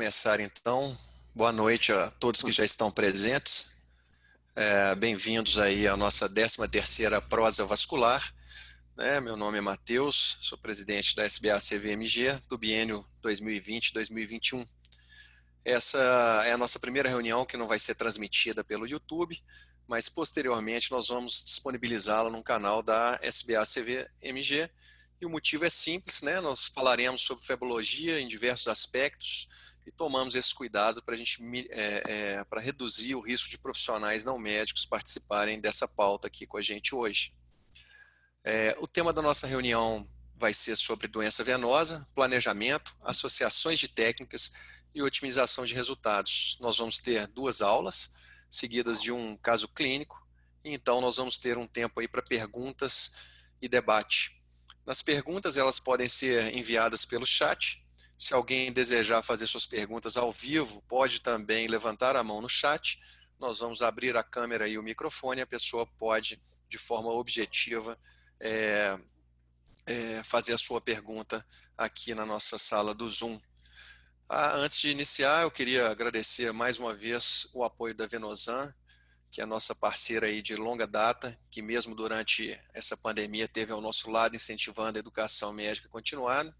começar então. Boa noite a todos que já estão presentes. Bem-vindos aí à nossa 13ª prosa vascular. Meu nome é Matheus, sou presidente da SBA-CVMG do biênio 2020-2021. Essa é a nossa primeira reunião que não vai ser transmitida pelo YouTube, mas posteriormente nós vamos disponibilizá-la no canal da SBA-CVMG. E o motivo é simples, nós falaremos sobre flebologia em diversos aspectos e tomamos esse cuidado para para reduzir o risco de profissionais não médicos participarem dessa pauta aqui com a gente hoje. O tema da nossa reunião vai ser sobre doença venosa, planejamento, associações de técnicas e otimização de resultados. Nós vamos ter 2 aulas, seguidas de um caso clínico, e então nós vamos ter um tempo aí para perguntas e debate. Nas perguntas, elas podem ser enviadas pelo chat. Se alguém desejar fazer suas perguntas ao vivo, pode também levantar a mão no chat. Nós vamos abrir a câmera e o microfone, a pessoa pode, de forma objetiva, fazer a sua pergunta aqui na nossa sala do Zoom. Antes de iniciar, eu queria agradecer mais uma vez o apoio da Venosan, que é a nossa parceira aí de longa data, que mesmo durante essa pandemia teve ao nosso lado incentivando a educação médica continuada.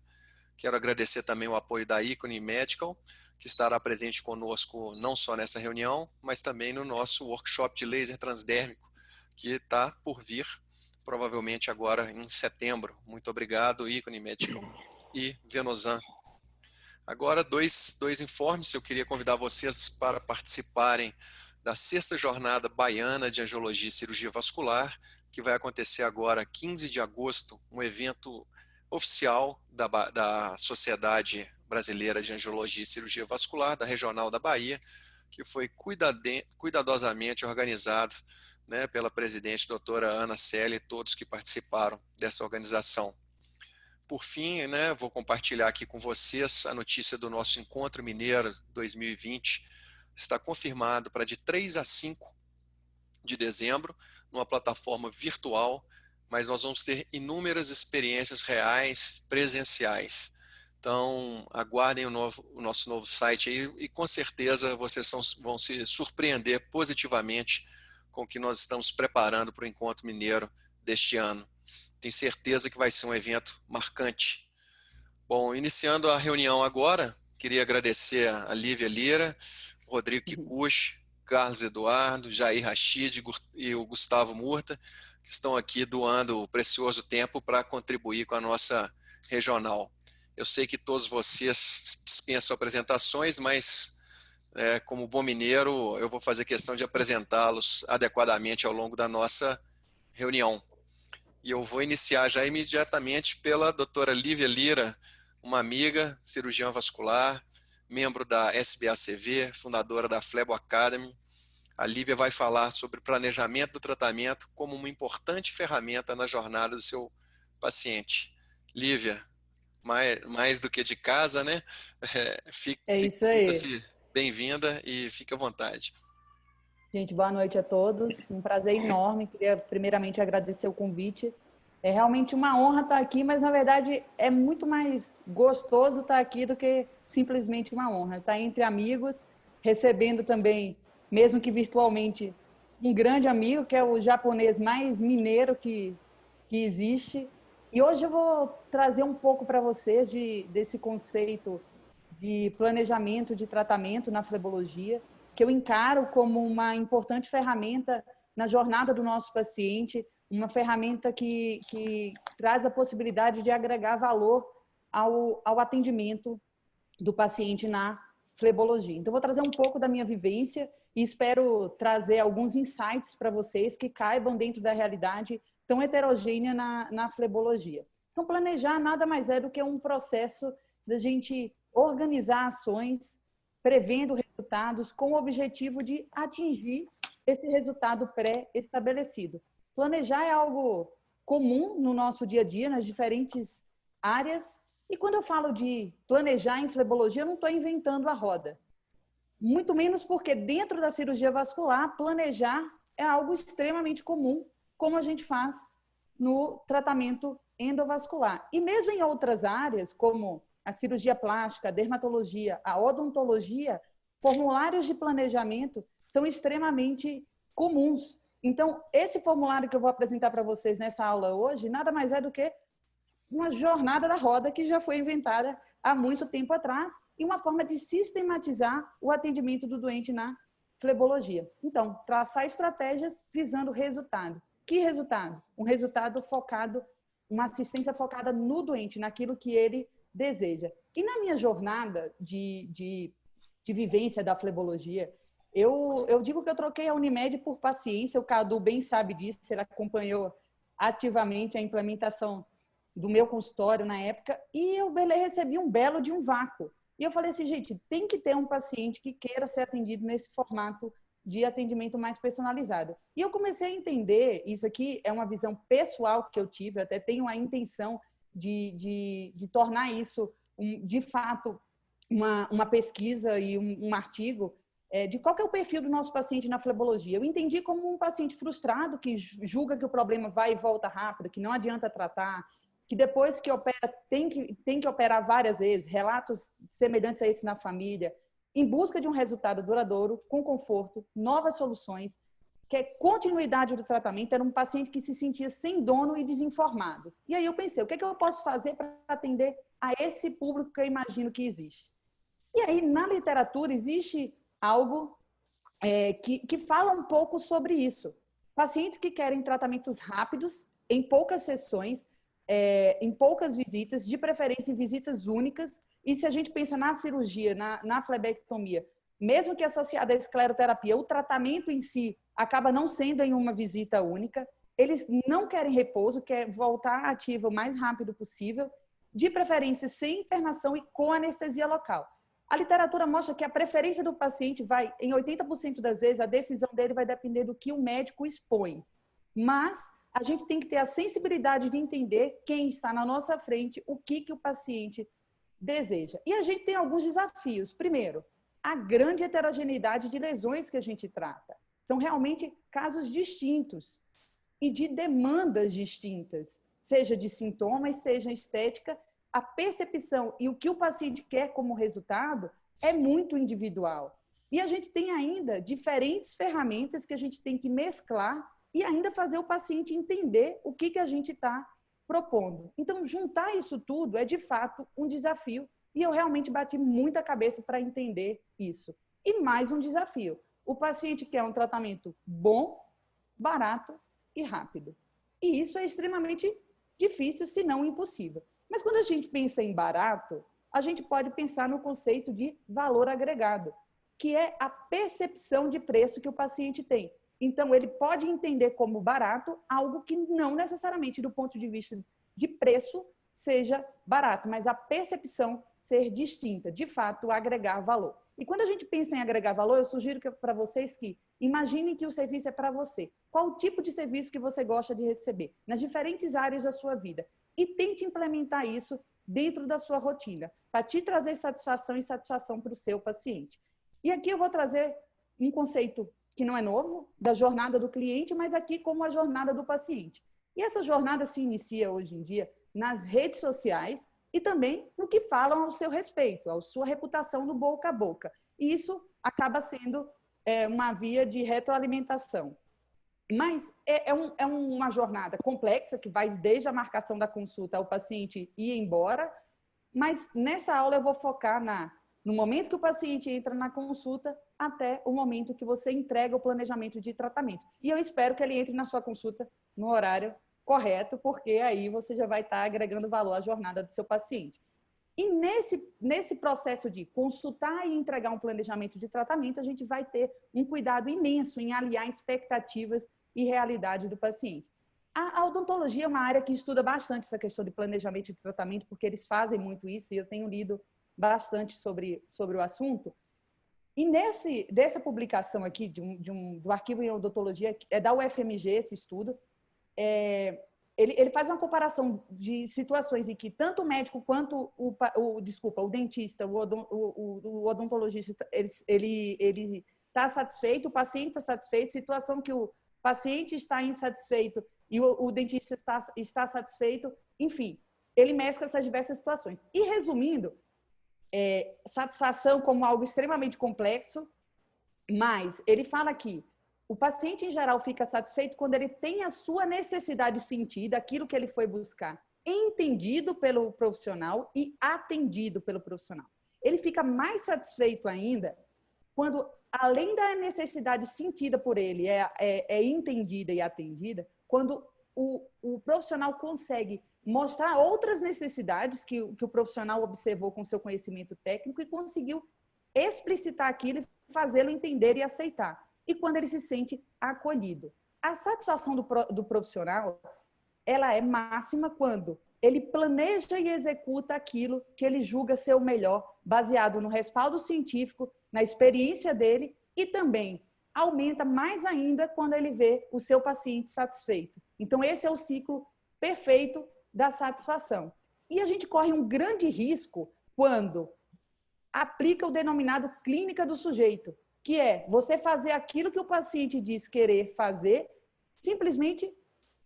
Quero agradecer também o apoio da Icone Medical, que estará presente conosco não só nessa reunião, mas também no nosso workshop de laser transdérmico, que está por vir, provavelmente agora em setembro. Muito obrigado, Icone Medical e Venosan. Agora, dois informes. Eu queria convidar vocês para participarem da 6ª Jornada Baiana de Angiologia e Cirurgia Vascular, que vai acontecer agora, 15 de agosto, um evento oficial da Sociedade Brasileira de Angiologia e Cirurgia Vascular, da Regional da Bahia, que foi cuidadosamente organizado pela presidente doutora Ana Célia e todos que participaram dessa organização. Por fim, vou compartilhar aqui com vocês a notícia do nosso Encontro Mineiro 2020. Está confirmado para de 3 a 5 de dezembro, numa plataforma virtual, mas nós vamos ter inúmeras experiências reais, presenciais. Então, aguardem o nosso novo site aí e com certeza vocês vão se surpreender positivamente com o que nós estamos preparando para o Encontro Mineiro deste ano. Tenho certeza que vai ser um evento marcante. Bom, iniciando a reunião agora, queria agradecer a Lívia Lira, Rodrigo Kikuchi, Carlos Eduardo, Jair Rachid e o Gustavo Murta, que estão aqui doando o precioso tempo para contribuir com a nossa regional. Eu sei que todos vocês dispensam apresentações, mas como bom mineiro, eu vou fazer questão de apresentá-los adequadamente ao longo da nossa reunião. E eu vou iniciar já imediatamente pela doutora Lívia Lira, uma amiga, cirurgiã vascular, membro da SBA-CV, fundadora da Flebo Academy. A Lívia vai falar sobre planejamento do tratamento como uma importante ferramenta na jornada do seu paciente. Lívia, mais do que de casa, Sinta-se bem-vinda e fique à vontade. Gente, boa noite a todos. Um prazer enorme. Queria primeiramente agradecer o convite. É realmente uma honra estar aqui, mas na verdade é muito mais gostoso estar aqui do que simplesmente uma honra. Estar entre amigos, recebendo também, mesmo que virtualmente, um grande amigo, que é o japonês mais mineiro que existe. E hoje eu vou trazer um pouco para vocês desse conceito de planejamento de tratamento na flebologia, que eu encaro como uma importante ferramenta na jornada do nosso paciente, uma ferramenta que traz a possibilidade de agregar valor ao atendimento do paciente na flebologia. Então, vou trazer um pouco da minha vivência e espero trazer alguns insights para vocês que caibam dentro da realidade tão heterogênea na flebologia. Então, planejar nada mais é do que um processo da gente organizar ações, prevendo resultados com o objetivo de atingir esse resultado pré-estabelecido. Planejar é algo comum no nosso dia a dia, nas diferentes áreas. E quando eu falo de planejar em flebologia, eu não estou inventando a roda. Muito menos porque dentro da cirurgia vascular, planejar é algo extremamente comum, como a gente faz no tratamento endovascular. E mesmo em outras áreas, como a cirurgia plástica, a dermatologia, a odontologia, formulários de planejamento são extremamente comuns. Então, esse formulário que eu vou apresentar para vocês nessa aula hoje, nada mais é do que uma jornada da roda que já foi inventada há muito tempo atrás e uma forma de sistematizar o atendimento do doente na flebologia. Então, traçar estratégias visando resultado. Que resultado? Um resultado focado, uma assistência focada no doente, naquilo que ele deseja. E na minha jornada de vivência da flebologia, eu digo que eu troquei a Unimed por paciência, o Cadu bem sabe disso, ele acompanhou ativamente a implementação do meu consultório na época, e eu recebi um belo de um vácuo. E eu falei assim, gente, tem que ter um paciente que queira ser atendido nesse formato de atendimento mais personalizado. E eu comecei a entender, isso aqui é uma visão pessoal que eu tive, eu até tenho a intenção de tornar isso, de fato, uma pesquisa e um artigo de qual que é o perfil do nosso paciente na flebologia. Eu entendi como um paciente frustrado, que julga que o problema vai e volta rápido, que não adianta tratar, que depois que opera tem que operar várias vezes, relatos semelhantes a esse na família, em busca de um resultado duradouro, com conforto, novas soluções, que é continuidade do tratamento. Era um paciente que se sentia sem dono e desinformado. E aí eu pensei, o que é que eu posso fazer para atender a esse público que eu imagino que existe? E aí, na literatura, existe algo que fala um pouco sobre isso. Pacientes que querem tratamentos rápidos, em poucas sessões, em poucas visitas, de preferência em visitas únicas. E se a gente pensa na cirurgia, na flebectomia, mesmo que associada à escleroterapia, o tratamento em si acaba não sendo em uma visita única. Eles não querem repouso, quer voltar ativo o mais rápido possível, de preferência sem internação e com anestesia local. A literatura mostra que a preferência do paciente vai, em 80% das vezes, a decisão dele vai depender do que o médico expõe. Mas a gente tem que ter a sensibilidade de entender quem está na nossa frente, o que o paciente deseja. E a gente tem alguns desafios. Primeiro, a grande heterogeneidade de lesões que a gente trata. São realmente casos distintos e de demandas distintas, seja de sintomas, seja estética. A percepção e o que o paciente quer como resultado é muito individual. E a gente tem ainda diferentes ferramentas que a gente tem que mesclar e ainda fazer o paciente entender o que a gente está propondo. Então, juntar isso tudo é, de fato, um desafio. E eu realmente bati muita cabeça para entender isso. E mais um desafio. O paciente quer um tratamento bom, barato e rápido. E isso é extremamente difícil, se não impossível. Mas quando a gente pensa em barato, a gente pode pensar no conceito de valor agregado, que é a percepção de preço que o paciente tem. Então, ele pode entender como barato algo que não necessariamente, do ponto de vista de preço, seja barato, mas a percepção ser distinta, de fato, agregar valor. E quando a gente pensa em agregar valor, eu sugiro para vocês que imaginem que o serviço é para você. Qual o tipo de serviço que você gosta de receber nas diferentes áreas da sua vida? E tente implementar isso dentro da sua rotina, para te trazer satisfação e satisfação para o seu paciente. E aqui eu vou trazer um conceito que não é novo, da jornada do cliente, mas aqui como a jornada do paciente. E essa jornada se inicia hoje em dia nas redes sociais e também no que falam ao seu respeito, à sua reputação no boca a boca. E isso acaba sendo uma via de retroalimentação. Mas é uma jornada complexa, que vai desde a marcação da consulta ao paciente ir embora, mas nessa aula eu vou focar no momento que o paciente entra na consulta até o momento que você entrega o planejamento de tratamento. E eu espero que ele entre na sua consulta no horário correto, porque aí você já vai estar agregando valor à jornada do seu paciente. E nesse processo de consultar e entregar um planejamento de tratamento, a gente vai ter um cuidado imenso em aliar expectativas e realidade do paciente. A odontologia é uma área que estuda bastante essa questão de planejamento de tratamento, porque eles fazem muito isso, e eu tenho lido bastante sobre o assunto. E dessa publicação aqui, do arquivo em odontologia, é da UFMG esse estudo, ele faz uma comparação de situações em que tanto o médico quanto o dentista, o odontologista, ele está satisfeito, o paciente está satisfeito, situação que o paciente está insatisfeito e o dentista está satisfeito, enfim. ele mescla essas diversas situações. E resumindo, satisfação como algo extremamente complexo, mas ele fala que o paciente, em geral, fica satisfeito quando ele tem a sua necessidade sentida, aquilo que ele foi buscar, entendido pelo profissional e atendido pelo profissional. Ele fica mais satisfeito ainda quando, além da necessidade sentida por ele, é entendida e atendida, quando o profissional consegue mostrar outras necessidades que o profissional observou com seu conhecimento técnico e conseguiu explicitar aquilo e fazê-lo entender e aceitar. E quando ele se sente acolhido. A satisfação do profissional, ela é máxima quando ele planeja e executa aquilo que ele julga ser o melhor, baseado no respaldo científico, na experiência dele, e também aumenta mais ainda quando ele vê o seu paciente satisfeito. Então, esse é o ciclo perfeito da satisfação. E a gente corre um grande risco quando aplica o denominado clínica do sujeito, que é você fazer aquilo que o paciente diz querer fazer, simplesmente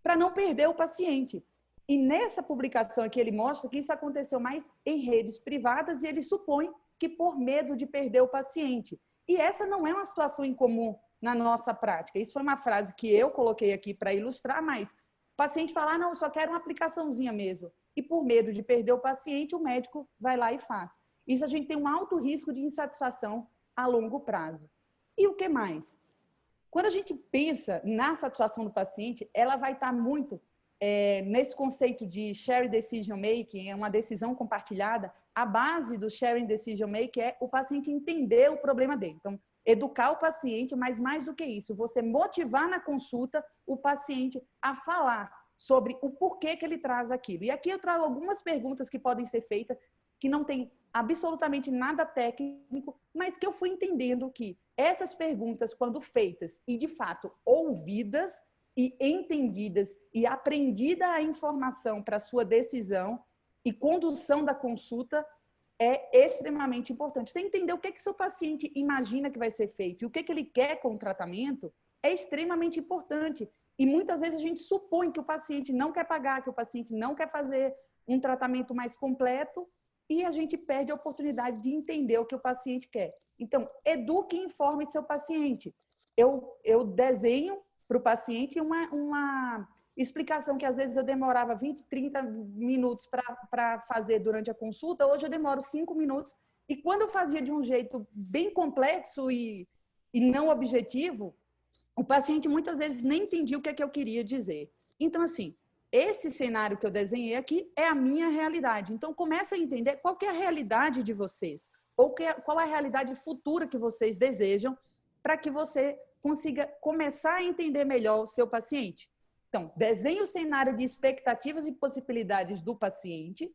para não perder o paciente. E nessa publicação aqui ele mostra que isso aconteceu mais em redes privadas e ele supõe que por medo de perder o paciente. E essa não é uma situação incomum na nossa prática. Isso foi uma frase que eu coloquei aqui para ilustrar, mas o paciente fala, não, eu só quero uma aplicaçãozinha mesmo. E por medo de perder o paciente, o médico vai lá e faz. Isso a gente tem um alto risco de insatisfação a longo prazo. E o que mais? Quando a gente pensa na satisfação do paciente, ela vai estar muito nesse conceito de shared decision making, é uma decisão compartilhada. A base do sharing decision making é o paciente entender o problema dele. Então, educar o paciente, mas mais do que isso, você motivar na consulta o paciente a falar sobre o porquê que ele traz aquilo. E aqui eu trago algumas perguntas que podem ser feitas, que não tem absolutamente nada técnico, mas que eu fui entendendo que essas perguntas, quando feitas e, de fato, ouvidas e entendidas e aprendida a informação para a sua decisão e condução da consulta, é extremamente importante. Você entender o que seu paciente imagina que vai ser feito e o que ele quer com o tratamento é extremamente importante. E muitas vezes a gente supõe que o paciente não quer pagar, que o paciente não quer fazer um tratamento mais completo, e a gente perde a oportunidade de entender o que o paciente quer. Então, eduque e informe seu paciente. Eu desenho para o paciente uma explicação que às vezes eu demorava 20, 30 minutos para fazer durante a consulta, hoje eu demoro 5 minutos. E quando eu fazia de um jeito bem complexo e não objetivo, o paciente muitas vezes nem entendia o que é que eu queria dizer. Então, assim, esse cenário que eu desenhei aqui é a minha realidade. Então, começa a entender qual que é a realidade de vocês, ou qual é a realidade futura que vocês desejam, para que você consiga começar a entender melhor o seu paciente. Então, desenhe o cenário de expectativas e possibilidades do paciente,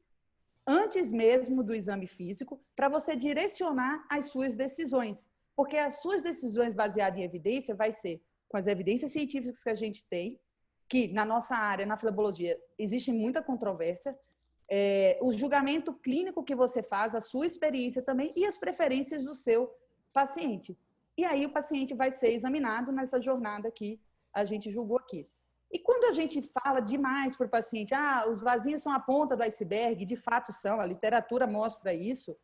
antes mesmo do exame físico, para você direcionar as suas decisões. Porque as suas decisões baseadas em evidência vai ser com as evidências científicas que a gente tem, que na nossa área, na flebologia, existe muita controvérsia, o julgamento clínico que você faz, a sua experiência também e as preferências do seu paciente. E aí o paciente vai ser examinado nessa jornada que a gente julgou aqui. E quando a gente fala demais para o paciente, os vasinhos são a ponta do iceberg, de fato são, a literatura mostra isso,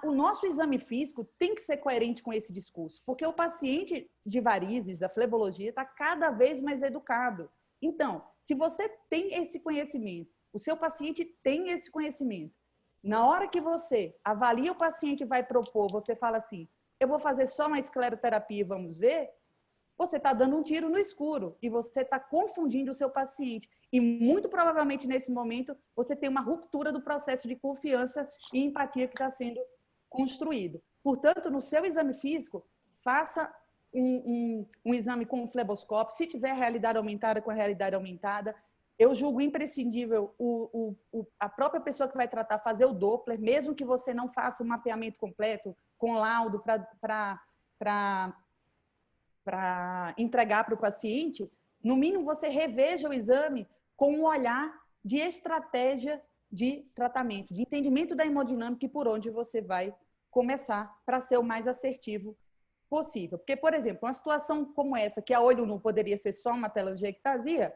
o nosso exame físico tem que ser coerente com esse discurso, porque o paciente de varizes, da flebologia, está cada vez mais educado. Então, se você tem esse conhecimento, o seu paciente tem esse conhecimento, na hora que você avalia o paciente e vai propor, você fala assim, eu vou fazer só uma escleroterapia e vamos ver, você está dando um tiro no escuro e você está confundindo o seu paciente. E muito provavelmente nesse momento você tem uma ruptura do processo de confiança e empatia que está sendo construído. Portanto, no seu exame físico, faça um exame com um fleboscópio. Se tiver realidade aumentada, com a realidade aumentada. Eu julgo imprescindível a própria pessoa que vai tratar fazer o Doppler, mesmo que você não faça um mapeamento completo com laudo para entregar para o paciente, no mínimo você reveja o exame com um olhar de estratégia de tratamento, de entendimento da hemodinâmica e por onde você vai começar para ser o mais assertivo possível. Porque, por exemplo, uma situação como essa, que a olho nu poderia ser só uma telangiectasia,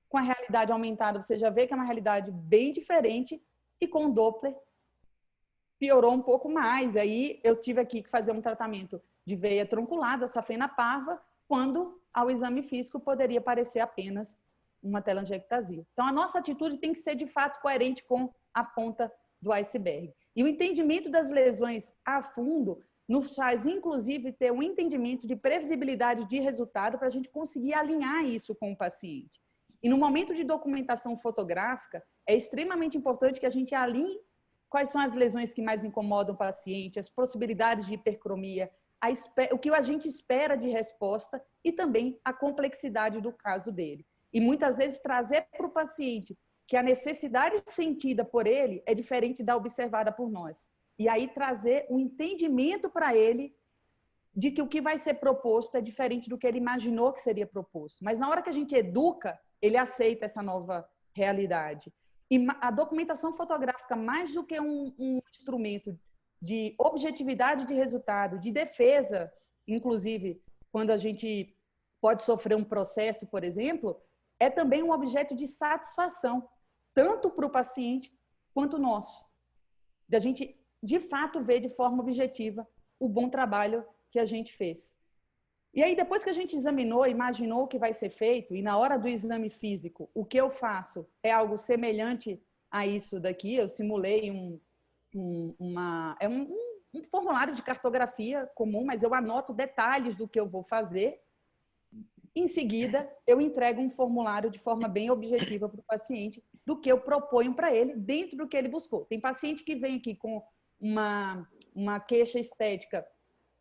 Com a realidade aumentada, você já vê que é uma realidade bem diferente. E com o Doppler, piorou um pouco mais. Aí eu tive aqui que fazer um tratamento de veia trunculada, safena parva, quando ao exame físico poderia parecer apenas uma telangiectasia. Então, a nossa atitude tem que ser, de fato, coerente com a ponta do iceberg. E o entendimento das lesões a fundo nos faz, inclusive, ter um entendimento de previsibilidade de resultado para a gente conseguir alinhar isso com o paciente. E no momento de documentação fotográfica, é extremamente importante que a gente alinhe quais são as lesões que mais incomodam o paciente, as possibilidades de hipercromia, o que a gente espera de resposta e também a complexidade do caso dele. E muitas vezes trazer para o paciente que a necessidade sentida por ele é diferente da observada por nós. E aí trazer um entendimento para ele de que o que vai ser proposto é diferente do que ele imaginou que seria proposto. Mas na hora que a gente educa, ele aceita essa nova realidade. E a documentação fotográfica, mais do que um instrumento de objetividade de resultado, de defesa, inclusive quando a gente pode sofrer um processo, por exemplo, é também um objeto de satisfação, tanto para o paciente quanto nosso. Da gente, de fato, ver de forma objetiva o bom trabalho que a gente fez. E aí, depois que a gente examinou, imaginou o que vai ser feito, e na hora do exame físico, o que eu faço é algo semelhante a isso daqui. Eu simulei um formulário de cartografia comum, mas eu anoto detalhes do que eu vou fazer. Em seguida, eu entrego um formulário de forma bem objetiva para o paciente do que eu proponho para ele, dentro do que ele buscou. Tem paciente que vem aqui com uma queixa estética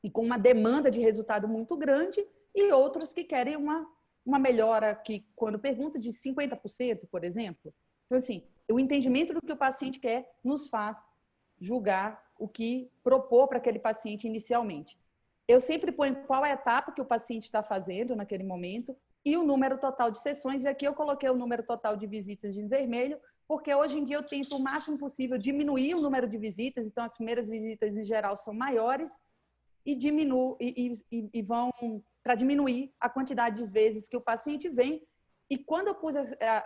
e com uma demanda de resultado muito grande, e outros que querem uma melhora que, quando pergunta, de 50%, por exemplo. Então, assim, o entendimento do que o paciente quer nos faz julgar o que propor para aquele paciente inicialmente. Eu sempre ponho qual é a etapa que o paciente está fazendo naquele momento e o número total de sessões. E aqui eu coloquei o número total de visitas em vermelho, porque hoje em dia eu tento o máximo possível diminuir o número de visitas. Então, as primeiras visitas, em geral, são maiores e vão para diminuir a quantidade de vezes que o paciente vem. E quando eu pus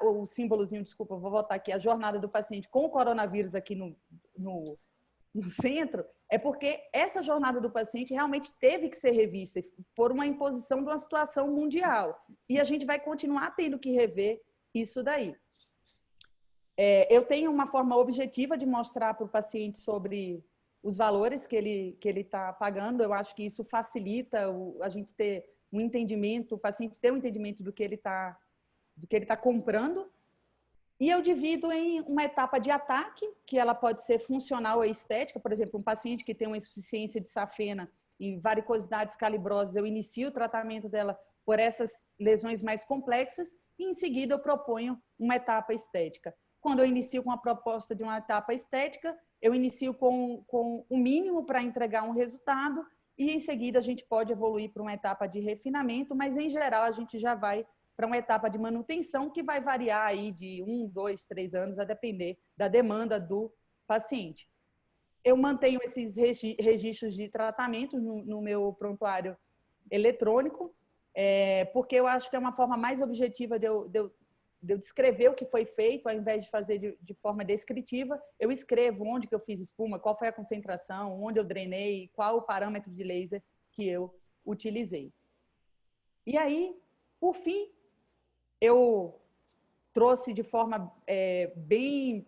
o símbolozinho, desculpa, vou voltar aqui, a jornada do paciente com o coronavírus aqui no centro, é porque essa jornada do paciente realmente teve que ser revista por uma imposição de uma situação mundial. E a gente vai continuar tendo que rever isso daí. Eu tenho uma forma objetiva de mostrar para o paciente sobre os valores que ele está pagando. Eu acho que isso facilita a gente ter um entendimento, o paciente ter um entendimento do que ele está comprando. E eu divido em uma etapa de ataque, que ela pode ser funcional ou estética. Por exemplo, um paciente que tem uma insuficiência de safena e varicosidades calibrosas, eu inicio o tratamento dela por essas lesões mais complexas e, em seguida, eu proponho uma etapa estética. Quando eu inicio com a proposta de uma etapa estética, eu inicio com o mínimo para entregar um resultado e, em seguida, a gente pode evoluir para uma etapa de refinamento, mas, em geral, a gente já vai para uma etapa de manutenção que vai variar aí de 1, 2, 3 anos, a depender da demanda do paciente. Eu mantenho esses registros de tratamento no meu prontuário eletrônico, porque eu acho que é uma forma mais objetiva de eu descrever o que foi feito, ao invés de fazer de forma descritiva. Eu escrevo onde que eu fiz espuma, qual foi a concentração, onde eu drenei, qual o parâmetro de laser que eu utilizei. E aí, por fim, eu trouxe de forma bem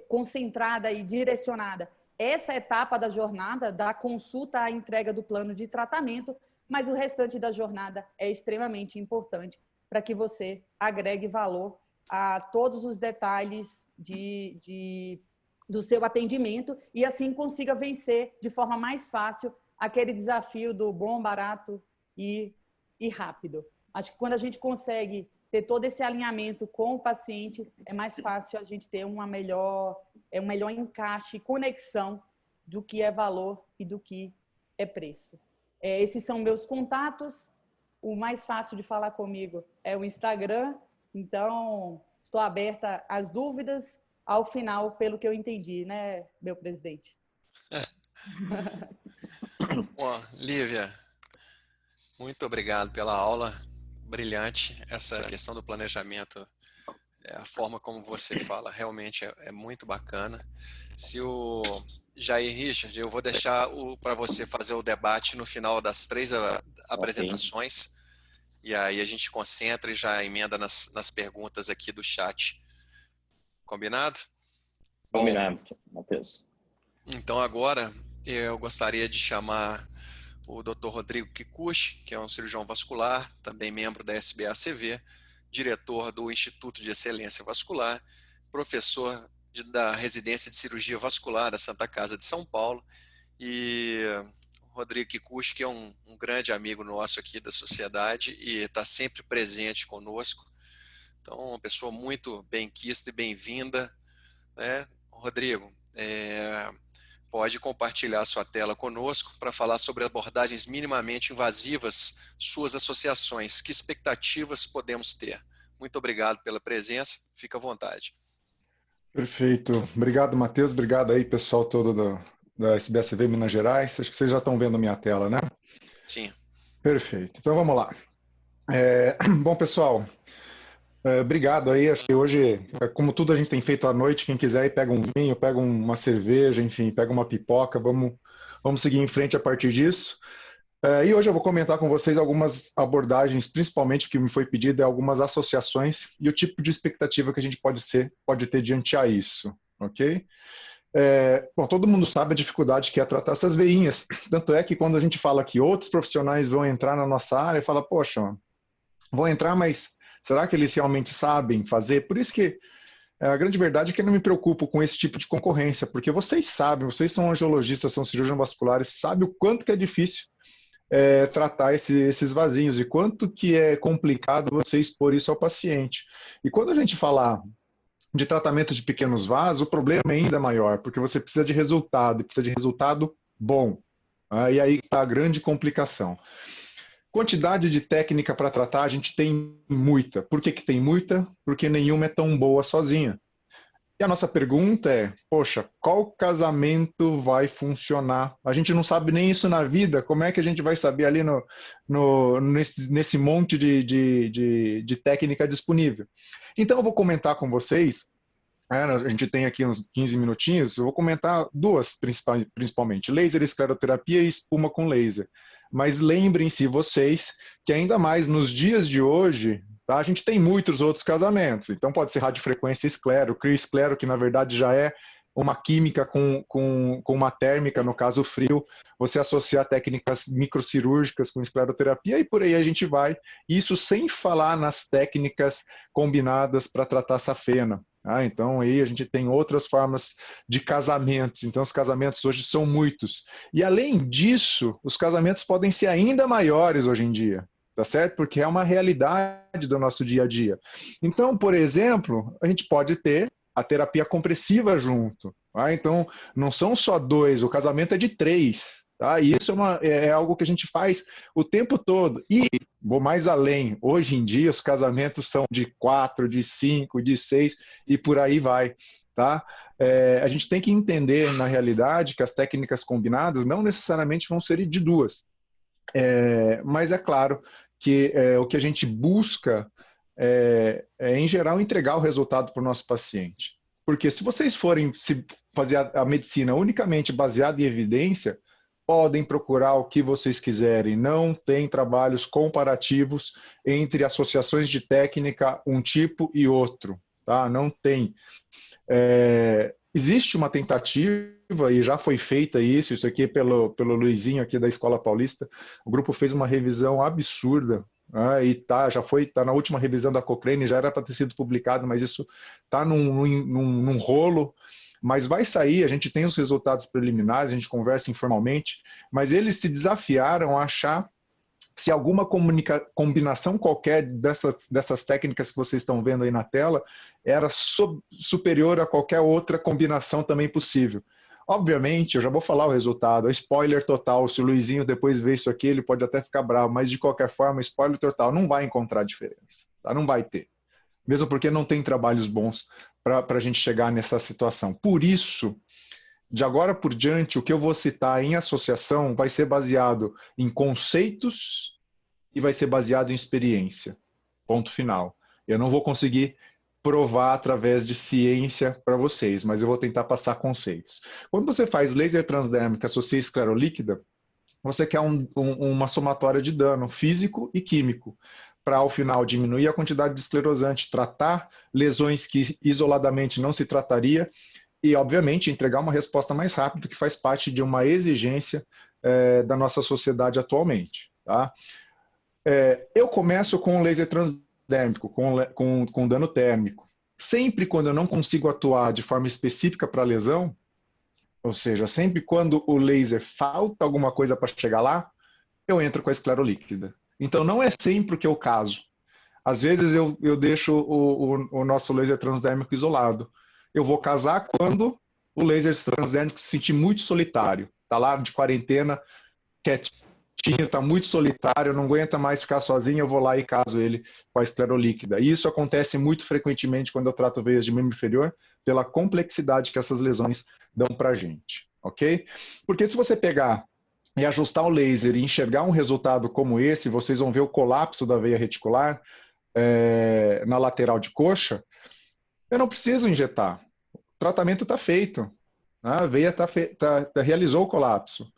concentrada e direcionada essa etapa da jornada, da consulta à entrega do plano de tratamento, mas o restante da jornada é extremamente importante para que você agregue valor a todos os detalhes do seu atendimento e assim consiga vencer de forma mais fácil aquele desafio do bom, barato e rápido. Acho que quando a gente consegue ter todo esse alinhamento com o paciente, é mais fácil a gente ter um melhor encaixe e conexão do que é valor e do que é preço. Esses são meus contatos. O mais fácil de falar comigo é o Instagram. Então, estou aberta às dúvidas. Ao final, pelo que eu entendi, né, meu presidente? Bom, Lívia, muito obrigado pela aula. brilhante. Essa questão do planejamento, a forma como você fala, realmente é muito bacana. Se o Jair Richard, eu vou deixar para você fazer o debate no final das 3 Ok. apresentações, e aí a gente concentra e já emenda nas perguntas aqui do chat. Combinado? Bom, Combinado, Matheus. então agora eu gostaria de chamar o Dr. Rodrigo Kikuchi, que é um cirurgião vascular, também membro da SBACV, diretor do Instituto de Excelência Vascular, professor da Residência de Cirurgia Vascular da Santa Casa de São Paulo, e Rodrigo Kikuchi, que é um grande amigo nosso aqui da sociedade e está sempre presente conosco. Então, uma pessoa muito bem-quista e bem-vinda, né? Rodrigo, pode compartilhar sua tela conosco para falar sobre abordagens minimamente invasivas, suas associações. Que expectativas podemos ter? Muito obrigado pela presença. Fica à vontade. Perfeito. Obrigado, Matheus. Obrigado aí, pessoal todo da SBACV Minas Gerais. Acho que vocês já estão vendo a minha tela, né? Sim. Perfeito. Então, vamos lá. Bom, pessoal, obrigado aí. Acho que hoje, como tudo a gente tem feito à noite, quem quiser aí pega um vinho, pega uma cerveja, enfim, pega uma pipoca. Vamos seguir em frente a partir disso. E hoje eu vou comentar com vocês algumas abordagens, principalmente o que me foi pedido é algumas associações e o tipo de expectativa que a gente pode ter diante a isso, ok? Bom, todo mundo sabe a dificuldade que é tratar essas veinhas, tanto é que quando a gente fala que outros profissionais vão entrar na nossa área, fala, poxa, vão entrar, mas será que eles realmente sabem fazer? Por isso que a grande verdade é que eu não me preocupo com esse tipo de concorrência, porque vocês sabem, vocês são angiologistas, são cirurgiões vasculares, sabem o quanto que é difícil tratar esses vasinhos e quanto que é complicado você expor isso ao paciente. E quando a gente falar de tratamento de pequenos vasos, o problema é ainda maior, porque você precisa de resultado, e precisa de resultado bom. E aí está a grande complicação. Quantidade de técnica para tratar, a gente tem muita. Por que tem muita? Porque nenhuma é tão boa sozinha. E a nossa pergunta é, poxa, qual casamento vai funcionar? A gente não sabe nem isso na vida, como é que a gente vai saber ali nesse monte de técnica disponível? Então eu vou comentar com vocês, a gente tem aqui uns 15 minutinhos, eu vou comentar duas principalmente, laser escleroterapia e espuma com laser. Mas lembrem-se vocês que ainda mais nos dias de hoje, tá, a gente tem muitos outros casamentos. Então pode ser radiofrequência esclero, criosclero, que na verdade já é uma química com uma térmica, no caso frio, você associar técnicas microcirúrgicas com escleroterapia e por aí a gente vai. Isso sem falar nas técnicas combinadas para tratar safena. Então aí a gente tem outras formas de casamentos. Então os casamentos hoje são muitos. E além disso, os casamentos podem ser ainda maiores hoje em dia. Tá certo? Porque é uma realidade do nosso dia a dia. Então, por exemplo, a gente pode ter a terapia compressiva junto. Então, não são só 2, o casamento é de 3. Tá? E isso é algo que a gente faz o tempo todo. E vou mais além. Hoje em dia, os casamentos são de 4, de 5, de 6 e por aí vai. Tá? A gente tem que entender, na realidade, que as técnicas combinadas não necessariamente vão ser de 2. Mas é claro que o que a gente busca em geral, entregar o resultado para o nosso paciente. Porque se vocês forem fazer a medicina unicamente baseada em evidência, podem procurar o que vocês quiserem. Não tem trabalhos comparativos entre associações de técnica, um tipo e outro. Tá? Não tem. Existe uma tentativa, e já foi feita isso aqui pelo Luizinho aqui da Escola Paulista, o grupo fez uma revisão absurda, e tá na última revisão da Cochrane, já era para ter sido publicado, mas isso está num rolo, mas vai sair, a gente tem os resultados preliminares, a gente conversa informalmente, mas eles se desafiaram a achar se alguma combinação qualquer dessas técnicas que vocês estão vendo aí na tela era superior a qualquer outra combinação também possível. Obviamente, eu já vou falar o resultado, spoiler total, se o Luizinho depois ver isso aqui, ele pode até ficar bravo, mas de qualquer forma, spoiler total, não vai encontrar diferença, tá? Não vai ter. Mesmo porque não tem trabalhos bons para a gente chegar nessa situação. Por isso, de agora por diante, o que eu vou citar em associação vai ser baseado em conceitos e vai ser baseado em experiência. Ponto final. Eu não vou conseguir provar através de ciência para vocês, mas eu vou tentar passar conceitos. Quando você faz laser transdérmico associa esclerolíquida, você quer uma somatória de dano físico e químico, para ao final diminuir a quantidade de esclerosante, tratar lesões que isoladamente não se trataria e, obviamente, entregar uma resposta mais rápida, que faz parte de uma exigência da nossa sociedade atualmente. Tá? Eu começo com laser transdérmico, com dano térmico. Sempre quando eu não consigo atuar de forma específica para a lesão, ou seja, sempre quando o laser falta alguma coisa para chegar lá, eu entro com a esclerolíquida. Então não é sempre que eu caso. Às vezes eu deixo o nosso laser transdérmico isolado. Eu vou casar quando o laser transdérmico se sentir muito solitário. Está lá de quarentena, quietinho, está muito solitário, não aguenta mais ficar sozinho, eu vou lá e caso ele com a esclerolíquida. E isso acontece muito frequentemente quando eu trato veias de membro inferior, pela complexidade que essas lesões dão para a gente. Ok? Porque se você pegar e ajustar o laser e enxergar um resultado como esse, vocês vão ver o colapso da veia reticular na lateral de coxa, eu não preciso injetar. O tratamento está feito. Né? A veia realizou o colapso.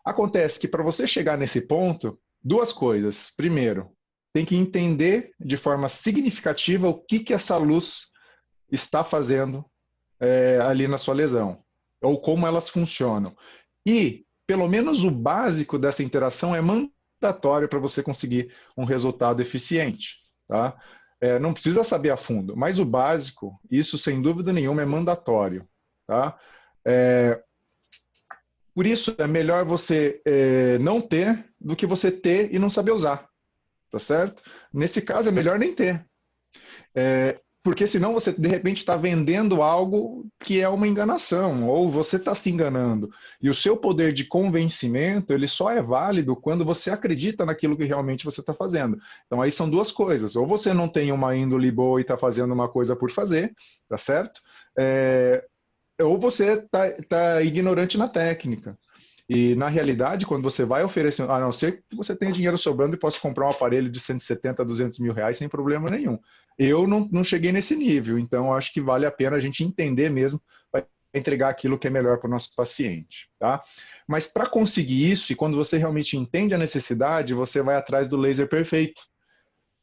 Acontece que para você chegar nesse ponto, duas coisas. Primeiro, tem que entender de forma significativa o que essa luz está fazendo ali na sua lesão, ou como elas funcionam. E pelo menos o básico dessa interação é mandatório para você conseguir um resultado eficiente. Tá? Não precisa saber a fundo, mas o básico, isso sem dúvida nenhuma é mandatório. Tá? Por isso é melhor você não ter do que você ter e não saber usar. Tá certo? Nesse caso é melhor nem ter. Porque senão você, de repente, está vendendo algo que é uma enganação, ou você está se enganando. E o seu poder de convencimento, ele só é válido quando você acredita naquilo que realmente você está fazendo. Então, aí são duas coisas. Ou você não tem uma índole boa e está fazendo uma coisa por fazer, tá certo? Ou você está ignorante na técnica. E, na realidade, quando você vai oferecer, a não ser que você tenha dinheiro sobrando e possa comprar um aparelho de 170 a 200 mil reais sem problema nenhum. Eu não cheguei nesse nível, então acho que vale a pena a gente entender mesmo para entregar aquilo que é melhor para o nosso paciente. Tá? Mas para conseguir isso, e quando você realmente entende a necessidade, você vai atrás do laser perfeito,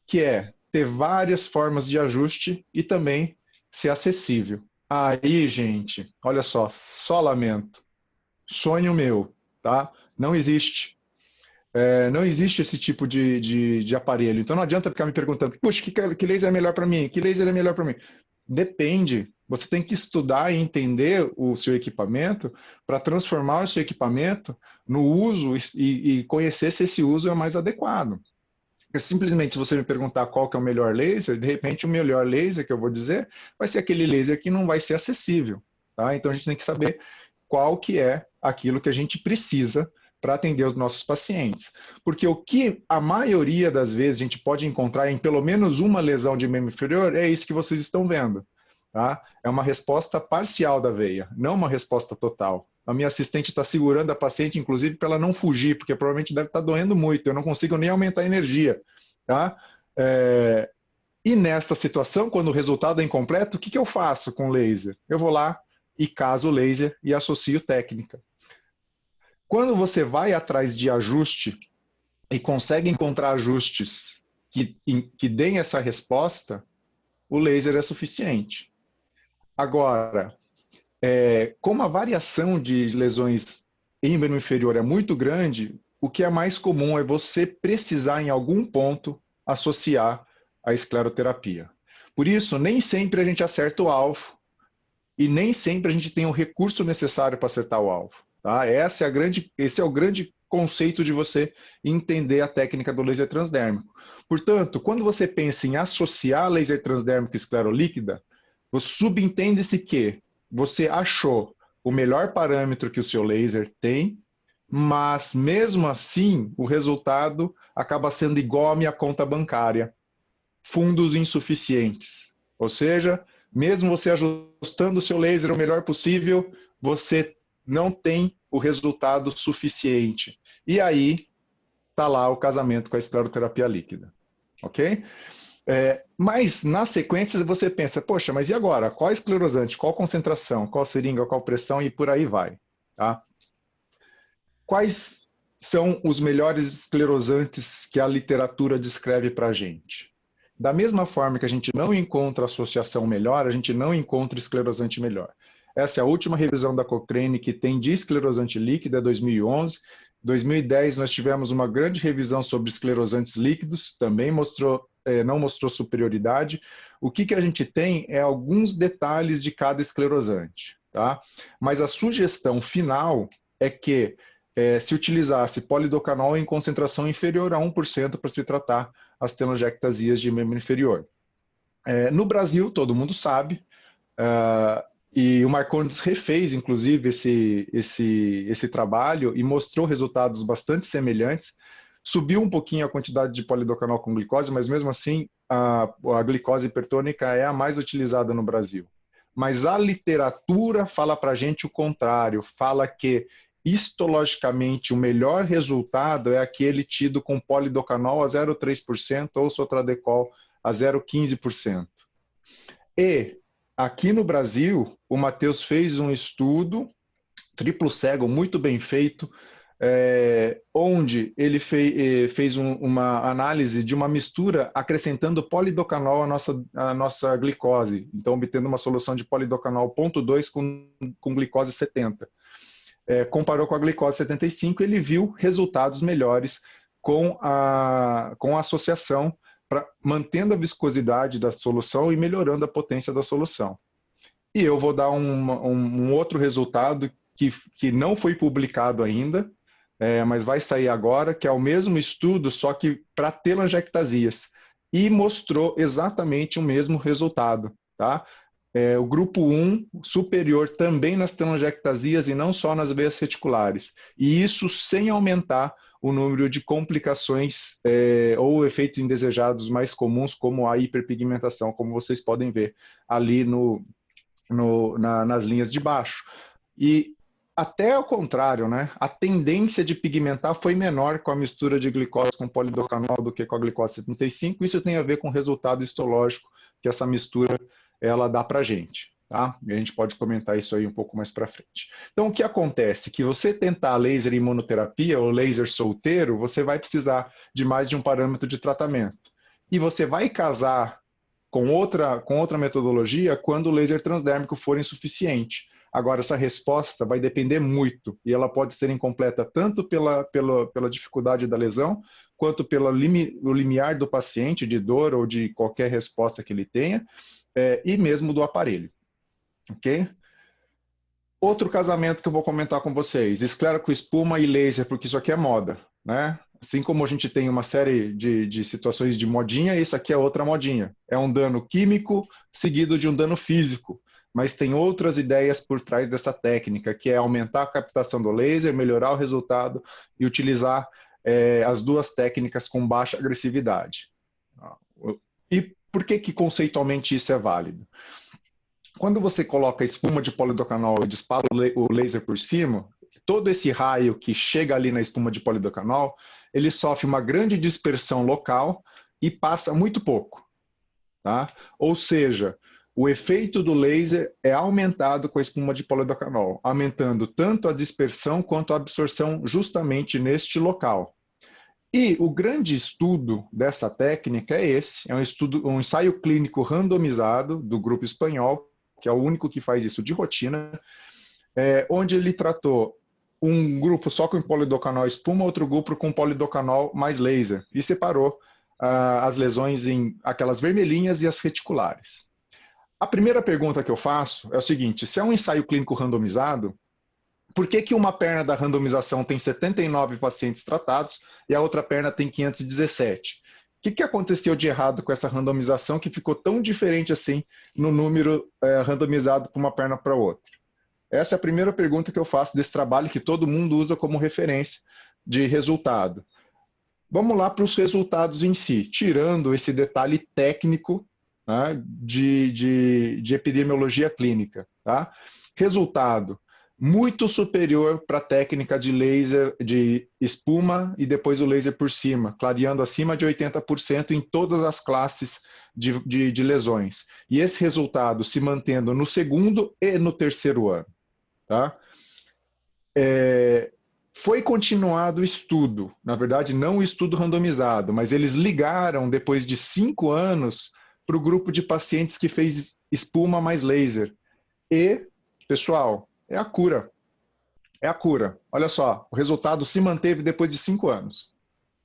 que é ter várias formas de ajuste e também ser acessível. Aí, gente, olha só lamento. Sonho meu. Tá? Não existe. Não existe esse tipo de aparelho. Então não adianta ficar me perguntando, puxa, que laser é melhor para mim? Que laser é melhor para mim? Depende. Você tem que estudar e entender o seu equipamento para transformar o seu equipamento no uso e conhecer se esse uso é mais adequado. Porque simplesmente se você me perguntar qual que é o melhor laser, de repente o melhor laser que eu vou dizer vai ser aquele laser que não vai ser acessível. Tá? Então a gente tem que saber qual que é aquilo que a gente precisa para atender os nossos pacientes. Porque o que a maioria das vezes a gente pode encontrar em pelo menos uma lesão de membro inferior é isso que vocês estão vendo. Tá? É uma resposta parcial da veia, não uma resposta total. A minha assistente está segurando a paciente, inclusive, para ela não fugir, porque provavelmente deve estar doendo muito, eu não consigo nem aumentar a energia. Tá? E nesta situação, quando o resultado é incompleto, o que eu faço com o laser? Eu vou lá e caso o laser e associo técnica. Quando você vai atrás de ajuste e consegue encontrar ajustes que deem essa resposta, o laser é suficiente. Agora, como a variação de lesões em membro inferior é muito grande, o que é mais comum é você precisar, em algum ponto, associar a escleroterapia. Por isso, nem sempre a gente acerta o alvo e nem sempre a gente tem o recurso necessário para acertar o alvo. Tá? Esse é o grande conceito de você entender a técnica do laser transdérmico. Portanto, quando você pensa em associar laser transdérmico e esclerolíquida, subentende-se que você achou o melhor parâmetro que o seu laser tem, mas mesmo assim o resultado acaba sendo igual à minha conta bancária. Fundos insuficientes. Ou seja, mesmo você ajustando o seu laser o melhor possível, você não tem o resultado suficiente. E aí está lá o casamento com a escleroterapia líquida, ok? Mas, na sequência, você pensa, poxa, mas e agora? Qual esclerosante? Qual concentração? Qual seringa? Qual pressão? E por aí vai, tá? Quais são os melhores esclerosantes que a literatura descreve para a gente? Da mesma forma que a gente não encontra associação melhor, a gente não encontra esclerosante melhor. Essa é a última revisão da Cochrane que tem de esclerosante líquido, é 2011. 2010 nós tivemos uma grande revisão sobre esclerosantes líquidos, também não mostrou superioridade. O que a gente tem é alguns detalhes de cada esclerosante, tá? Mas a sugestão final é que se utilizasse polidocanol em concentração inferior a 1% para se tratar as telangiectasias de membro inferior. No Brasil, todo mundo sabe, e o Marcondes refez, inclusive, esse trabalho e mostrou resultados bastante semelhantes. Subiu um pouquinho a quantidade de polidocanol com glicose, mas mesmo assim a glicose hipertônica é a mais utilizada no Brasil. Mas a literatura fala para a gente o contrário, fala que histologicamente o melhor resultado é aquele tido com polidocanol a 0,3% ou sotradecol a 0,15%. E aqui no Brasil, o Matheus fez um estudo triplo cego muito bem feito, onde ele fez uma análise de uma mistura acrescentando polidocanol à nossa glicose, então obtendo uma solução de polidocanol 0,2 com glicose 70. Comparou com a glicose 75, ele viu resultados melhores com a associação, mantendo a viscosidade da solução e melhorando a potência da solução. E eu vou dar um outro resultado que não foi publicado ainda, mas vai sair agora, que é o mesmo estudo, só que para telangiectasias, e mostrou exatamente o mesmo resultado, tá? O grupo 1 superior também nas telangiectasias e não só nas veias reticulares. E isso sem aumentar o número de complicações ou efeitos indesejados mais comuns, como a hiperpigmentação, como vocês podem ver ali nas linhas de baixo. E até ao contrário, né? A tendência de pigmentar foi menor com a mistura de glicose com polidocanol do que com a glicose 75. Isso tem a ver com o resultado histológico que essa mistura ela dá para a gente, tá? E a gente pode comentar isso aí um pouco mais para frente. Então, o que acontece? Que você tentar laser imunoterapia ou laser solteiro, você vai precisar de mais de um parâmetro de tratamento. E você vai casar com outra metodologia quando o laser transdérmico for insuficiente. Agora, essa resposta vai depender muito, e ela pode ser incompleta tanto pela dificuldade da lesão, quanto pelo limiar do paciente, de dor ou de qualquer resposta que ele tenha, e mesmo do aparelho. Ok? Outro casamento que eu vou comentar com vocês, esclera com espuma e laser, porque isso aqui é moda, né? Assim como a gente tem uma série de situações de modinha, isso aqui é outra modinha. É um dano químico seguido de um dano físico. Mas tem outras ideias por trás dessa técnica, que é aumentar a captação do laser, melhorar o resultado e utilizar as duas técnicas com baixa agressividade. E por que conceitualmente isso é válido? Quando você coloca espuma de polidocanol e dispara o laser por cima, todo esse raio que chega ali na espuma de polidocanol, ele sofre uma grande dispersão local e passa muito pouco, tá? Ou seja, o efeito do laser é aumentado com a espuma de polidocanol, aumentando tanto a dispersão quanto a absorção justamente neste local. E o grande estudo dessa técnica é esse, um ensaio clínico randomizado do grupo espanhol, que é o único que faz isso de rotina, onde ele tratou um grupo só com polidocanol espuma, outro grupo com polidocanol mais laser, e separou as lesões em aquelas vermelhinhas e as reticulares. A primeira pergunta que eu faço é o seguinte: se é um ensaio clínico randomizado, por que uma perna da randomização tem 79 pacientes tratados e a outra perna tem 517? O que aconteceu de errado com essa randomização que ficou tão diferente assim no número randomizado para uma perna para outra? Essa é a primeira pergunta que eu faço desse trabalho que todo mundo usa como referência de resultado. Vamos lá para os resultados em si, tirando esse detalhe técnico, né, de epidemiologia clínica. Tá? Resultado: muito superior para a técnica de laser de espuma e depois o laser por cima, clareando acima de 80% em todas as classes de lesões. E esse resultado se mantendo no segundo e no terceiro ano. Tá? Foi continuado o estudo, na verdade não o estudo randomizado, mas eles ligaram depois de 5 anos para o grupo de pacientes que fez espuma mais laser. E, pessoal, é a cura. É a cura. Olha só, o resultado se manteve depois de 5 anos.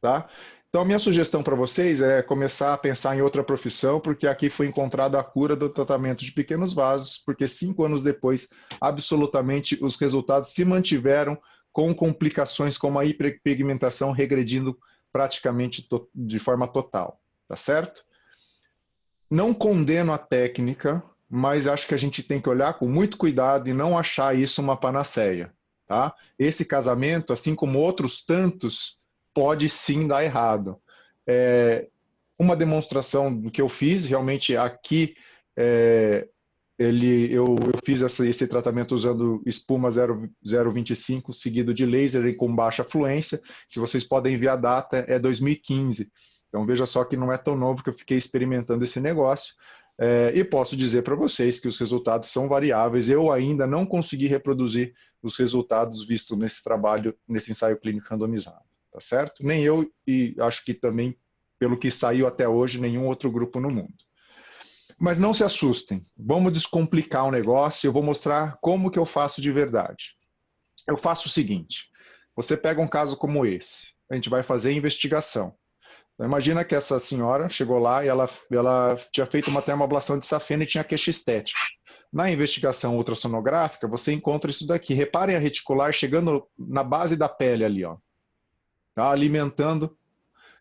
Tá? Então, a minha sugestão para vocês é começar a pensar em outra profissão, porque aqui foi encontrada a cura do tratamento de pequenos vasos, porque 5 anos depois, absolutamente, os resultados se mantiveram com complicações como a hiperpigmentação regredindo praticamente de forma total. Tá certo? Não condeno a técnica, mas acho que a gente tem que olhar com muito cuidado e não achar isso uma panaceia. Tá? Esse casamento, assim como outros tantos, pode sim dar errado. Uma demonstração do que eu fiz, realmente aqui eu fiz esse tratamento usando espuma 0,25 seguido de laser e com baixa fluência. Se vocês podem ver a data, é 2015. Então veja só que não é tão novo que eu fiquei experimentando esse negócio. E posso dizer para vocês que os resultados são variáveis. Eu ainda não consegui reproduzir os resultados vistos nesse trabalho, nesse ensaio clínico randomizado. Tá certo? Nem eu, e acho que também, pelo que saiu até hoje, nenhum outro grupo no mundo. Mas não se assustem. Vamos descomplicar o negócio e eu vou mostrar como que eu faço de verdade. Eu faço o seguinte. Você pega um caso como esse. A gente vai fazer investigação. Então, imagina que essa senhora chegou lá e ela tinha feito uma termoablação de safena e tinha queixa estética. Na investigação ultrassonográfica, você encontra isso daqui. Reparem a reticular chegando na base da pele ali, ó. Tá? Alimentando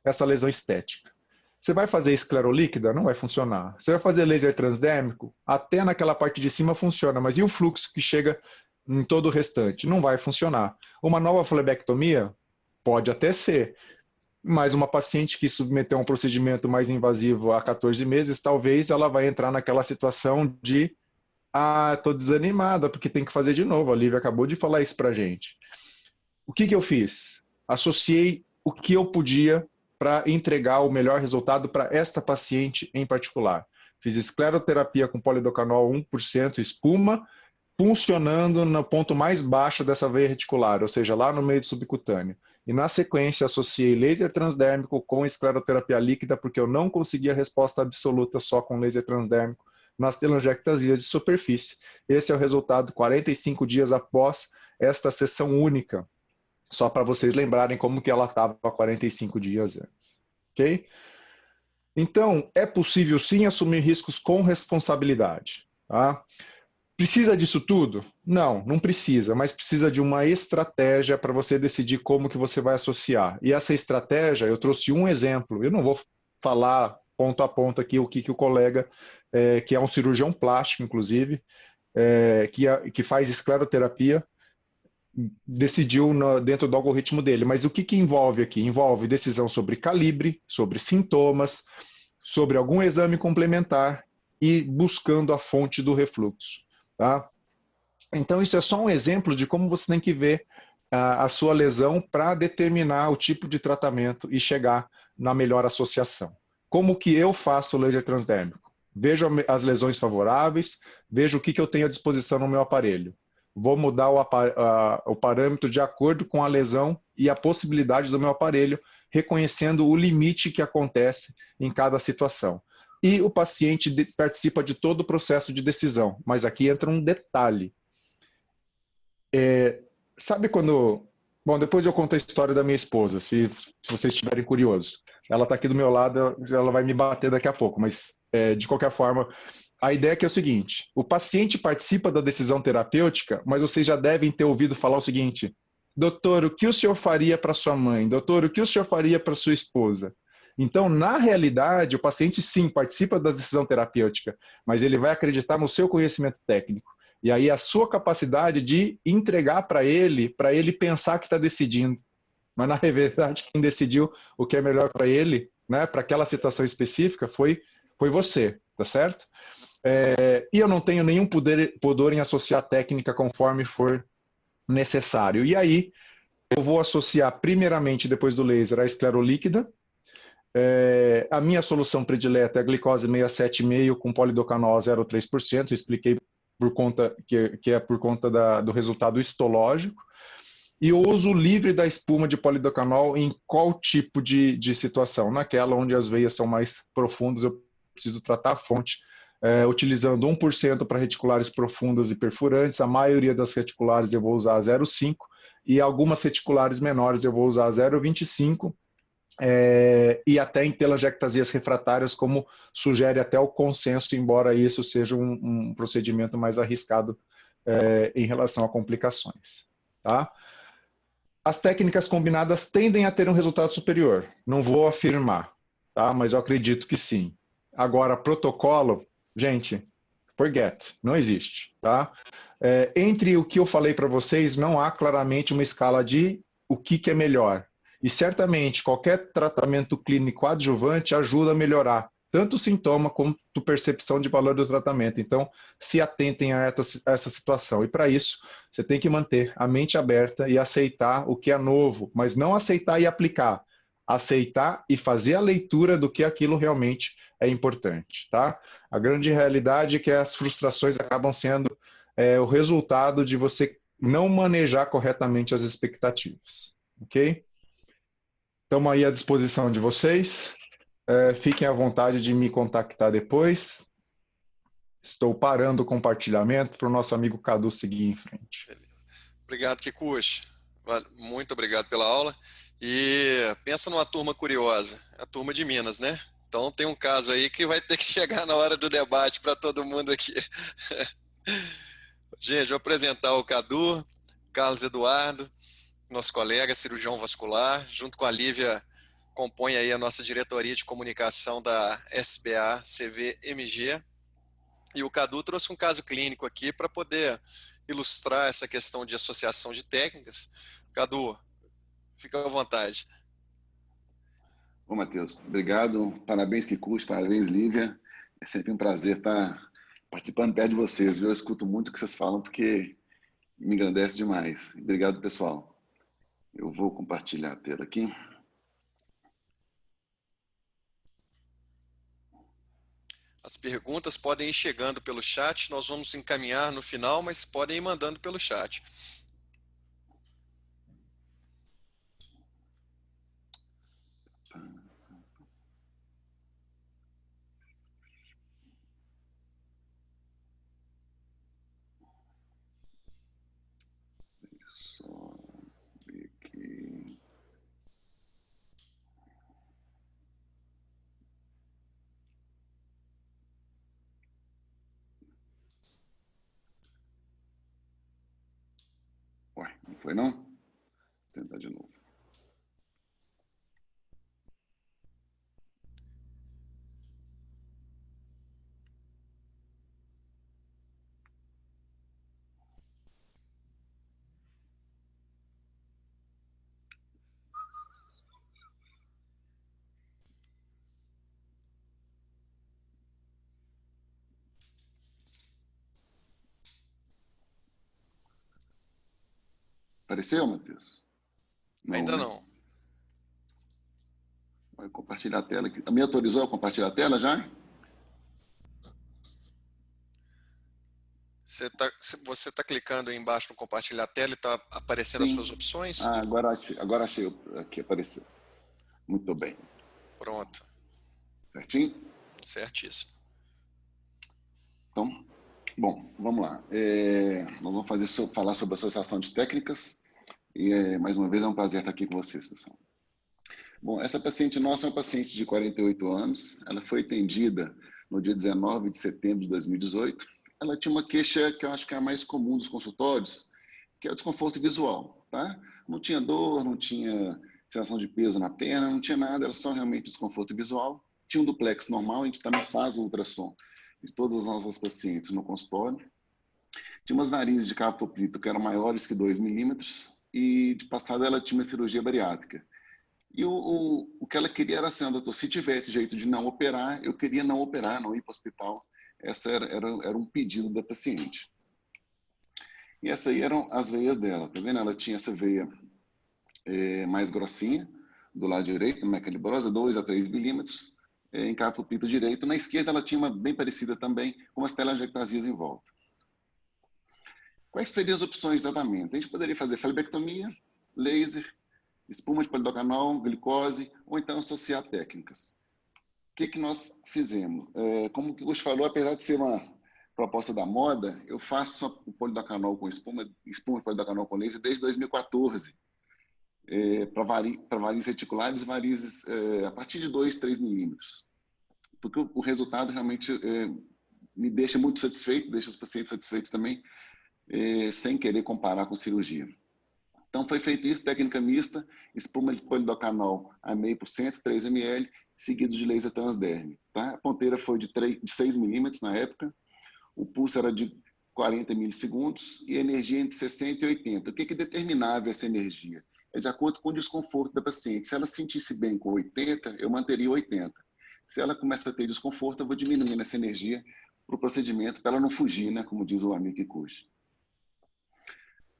essa lesão estética. Você vai fazer esclerolíquida? Não vai funcionar. Você vai fazer laser transdérmico? Até naquela parte de cima funciona, mas e o fluxo que chega em todo o restante? Não vai funcionar. Uma nova flebectomia? Pode até ser. Mas uma paciente que submeteu a um procedimento mais invasivo há 14 meses, talvez ela vai entrar naquela situação de estou desanimada porque tem que fazer de novo. A Lívia acabou de falar isso pra gente. O que eu fiz? Associei o que eu podia para entregar o melhor resultado para esta paciente em particular. Fiz escleroterapia com polidocanol 1% espuma, funcionando no ponto mais baixo dessa veia reticular, ou seja, lá no meio do subcutâneo. E na sequência associei laser transdérmico com escleroterapia líquida, porque eu não conseguia resposta absoluta só com laser transdérmico nas telangiectasias de superfície. Esse é o resultado 45 dias após esta sessão única. Só para vocês lembrarem como que ela estava 45 dias antes. Ok? Então, é possível sim assumir riscos com responsabilidade. Tá? Precisa disso tudo? Não, não precisa, mas precisa de uma estratégia para você decidir como que você vai associar. E essa estratégia, eu trouxe um exemplo. Eu não vou falar ponto a ponto aqui o que o colega, que é um cirurgião plástico, inclusive, que faz escleroterapia, decidiu dentro do algoritmo dele. Mas o que envolve aqui? Envolve decisão sobre calibre, sobre sintomas, sobre algum exame complementar e buscando a fonte do refluxo. Tá? Então isso é só um exemplo de como você tem que ver a sua lesão para determinar o tipo de tratamento e chegar na melhor associação. Como que eu faço o laser transdérmico? Vejo as lesões favoráveis, vejo o que eu tenho à disposição no meu aparelho. Vou mudar o parâmetro de acordo com a lesão e a possibilidade do meu aparelho, reconhecendo o limite que acontece em cada situação. E o paciente participa de todo o processo de decisão, mas aqui entra um detalhe. Sabe quando... Bom, depois eu conto a história da minha esposa, se vocês estiverem curiosos. Ela está aqui do meu lado, ela vai me bater daqui a pouco, mas de qualquer forma... A ideia é o seguinte, o paciente participa da decisão terapêutica, mas vocês já devem ter ouvido falar o seguinte: doutor, o que o senhor faria para sua mãe? Doutor, o que o senhor faria para sua esposa? Então, na realidade, o paciente sim participa da decisão terapêutica, mas ele vai acreditar no seu conhecimento técnico. E aí a sua capacidade de entregar para ele pensar que está decidindo. Mas na verdade, quem decidiu o que é melhor para ele, né, para aquela situação específica, foi você, tá certo? E eu não tenho nenhum pudor em associar técnica conforme for necessário. E aí, eu vou associar primeiramente, depois do laser, a esclerolíquida. A minha solução predileta é a glicose 67,5 com polidocanol a 0,3%. Expliquei por conta que é por conta do resultado histológico. E eu uso livre da espuma de polidocanol em qual tipo de situação? Naquela onde as veias são mais profundas, eu preciso tratar a fonte, utilizando 1% para reticulares profundas e perfurantes. A maioria das reticulares eu vou usar 0,5 e algumas reticulares menores eu vou usar 0,25. E até em telangiectasias refratárias, como sugere até o consenso, embora isso seja um procedimento mais arriscado em relação a complicações. Tá? As técnicas combinadas tendem a ter um resultado superior, não vou afirmar, tá? Mas eu acredito que sim. Agora, protocolo, gente, forget, não existe. Tá? Entre o que eu falei para vocês, não há claramente uma escala de o que é melhor. E certamente qualquer tratamento clínico adjuvante ajuda a melhorar tanto o sintoma quanto a percepção de valor do tratamento. Então, se atentem a essa situação. E para isso, você tem que manter a mente aberta e aceitar o que é novo, mas não aceitar e aplicar. Aceitar e fazer a leitura do que aquilo realmente é importante. Tá? A grande realidade é que as frustrações acabam sendo o resultado de você não manejar corretamente as expectativas. Ok? Estamos aí à disposição de vocês. Fiquem à vontade de me contactar depois. Estou parando o compartilhamento para o nosso amigo Cadu seguir em frente. Obrigado, Kikuchi. Muito obrigado pela aula. E pensa numa turma curiosa, a turma de Minas, né? Então tem um caso aí que vai ter que chegar na hora do debate para todo mundo aqui. Gente, vou apresentar o Cadu, Carlos Eduardo, nosso colega cirurgião vascular, junto com a Lívia, compõe aí a nossa diretoria de comunicação da SBA CVMG. E o Cadu trouxe um caso clínico aqui para poder ilustrar essa questão de associação de técnicas. Cadu, fica à vontade. Bom, Matheus, obrigado. Parabéns, Kikuchi, parabéns, Lívia. É sempre um prazer estar participando perto de vocês, viu? Eu escuto muito o que vocês falam porque me engrandece demais. Obrigado, pessoal. Eu vou compartilhar a tela aqui. As perguntas podem ir chegando pelo chat, nós vamos encaminhar no final, mas podem ir mandando pelo chat. Só ver aqui. Ué, não foi não? Vou tentar de novo. Apareceu, Matheus? Não, Ainda né? não. Vai compartilhar a tela aqui. Me autorizou a compartilhar a tela já? Você está clicando aí embaixo no compartilhar a tela e está aparecendo as Sim. suas opções? Ah, agora achei aqui, apareceu. Muito bem. Pronto. Certinho? Certíssimo. Então, bom, vamos lá. Nós vamos falar sobre associação de técnicas e, mais uma vez, é um prazer estar aqui com vocês, pessoal. Bom, essa paciente nossa é uma paciente de 48 anos. Ela foi atendida no dia 19 de setembro de 2018. Ela tinha uma queixa que eu acho que é a mais comum dos consultórios, que é o desconforto visual, tá? Não tinha dor, não tinha sensação de peso na perna, não tinha nada, era só realmente desconforto visual. Tinha um duplex normal, a gente também faz um ultrassom de todas as nossas pacientes no consultório. Tinha umas varizes de capoplito que eram maiores que 2 milímetros e de passada ela tinha uma cirurgia bariátrica. E o que ela queria era assim, doutor, se tivesse jeito de não operar, eu queria não operar, não ir para o hospital. Essa era um pedido da paciente. E essa aí eram as veias dela, tá vendo? Ela tinha essa veia mais grossinha, do lado direito, uma calibrosa, 2 a 3 milímetros, em cada pito direito. Na esquerda ela tinha uma bem parecida também, com as telangiectasias em volta. Quais seriam as opções de tratamento? A gente poderia fazer flebectomia, laser, espuma de polidocanol, glicose, ou então associar técnicas. O que nós fizemos? Como o Gusto falou, apesar de ser uma proposta da moda, eu faço o polidocanol com espuma de polidocanol com laser desde 2014, para varizes reticulares e varizes a partir de 2, 3 milímetros. Porque o resultado realmente me deixa muito satisfeito, deixa os pacientes satisfeitos também, sem querer comparar com cirurgia. Então, foi feito isso, técnica mista, espuma de polidocanol a 0,5%, 3 ml, seguido de laser transderme. Tá? A ponteira foi de 6 milímetros na época, o pulso era de 40 milissegundos e a energia entre 60 e 80. O que determinava essa energia? É de acordo com o desconforto da paciente. Se ela se sentisse bem com 80, eu manteria 80. Se ela começa a ter desconforto, eu vou diminuindo essa energia para o procedimento, para ela não fugir, né, como diz o amigo Kikuchi.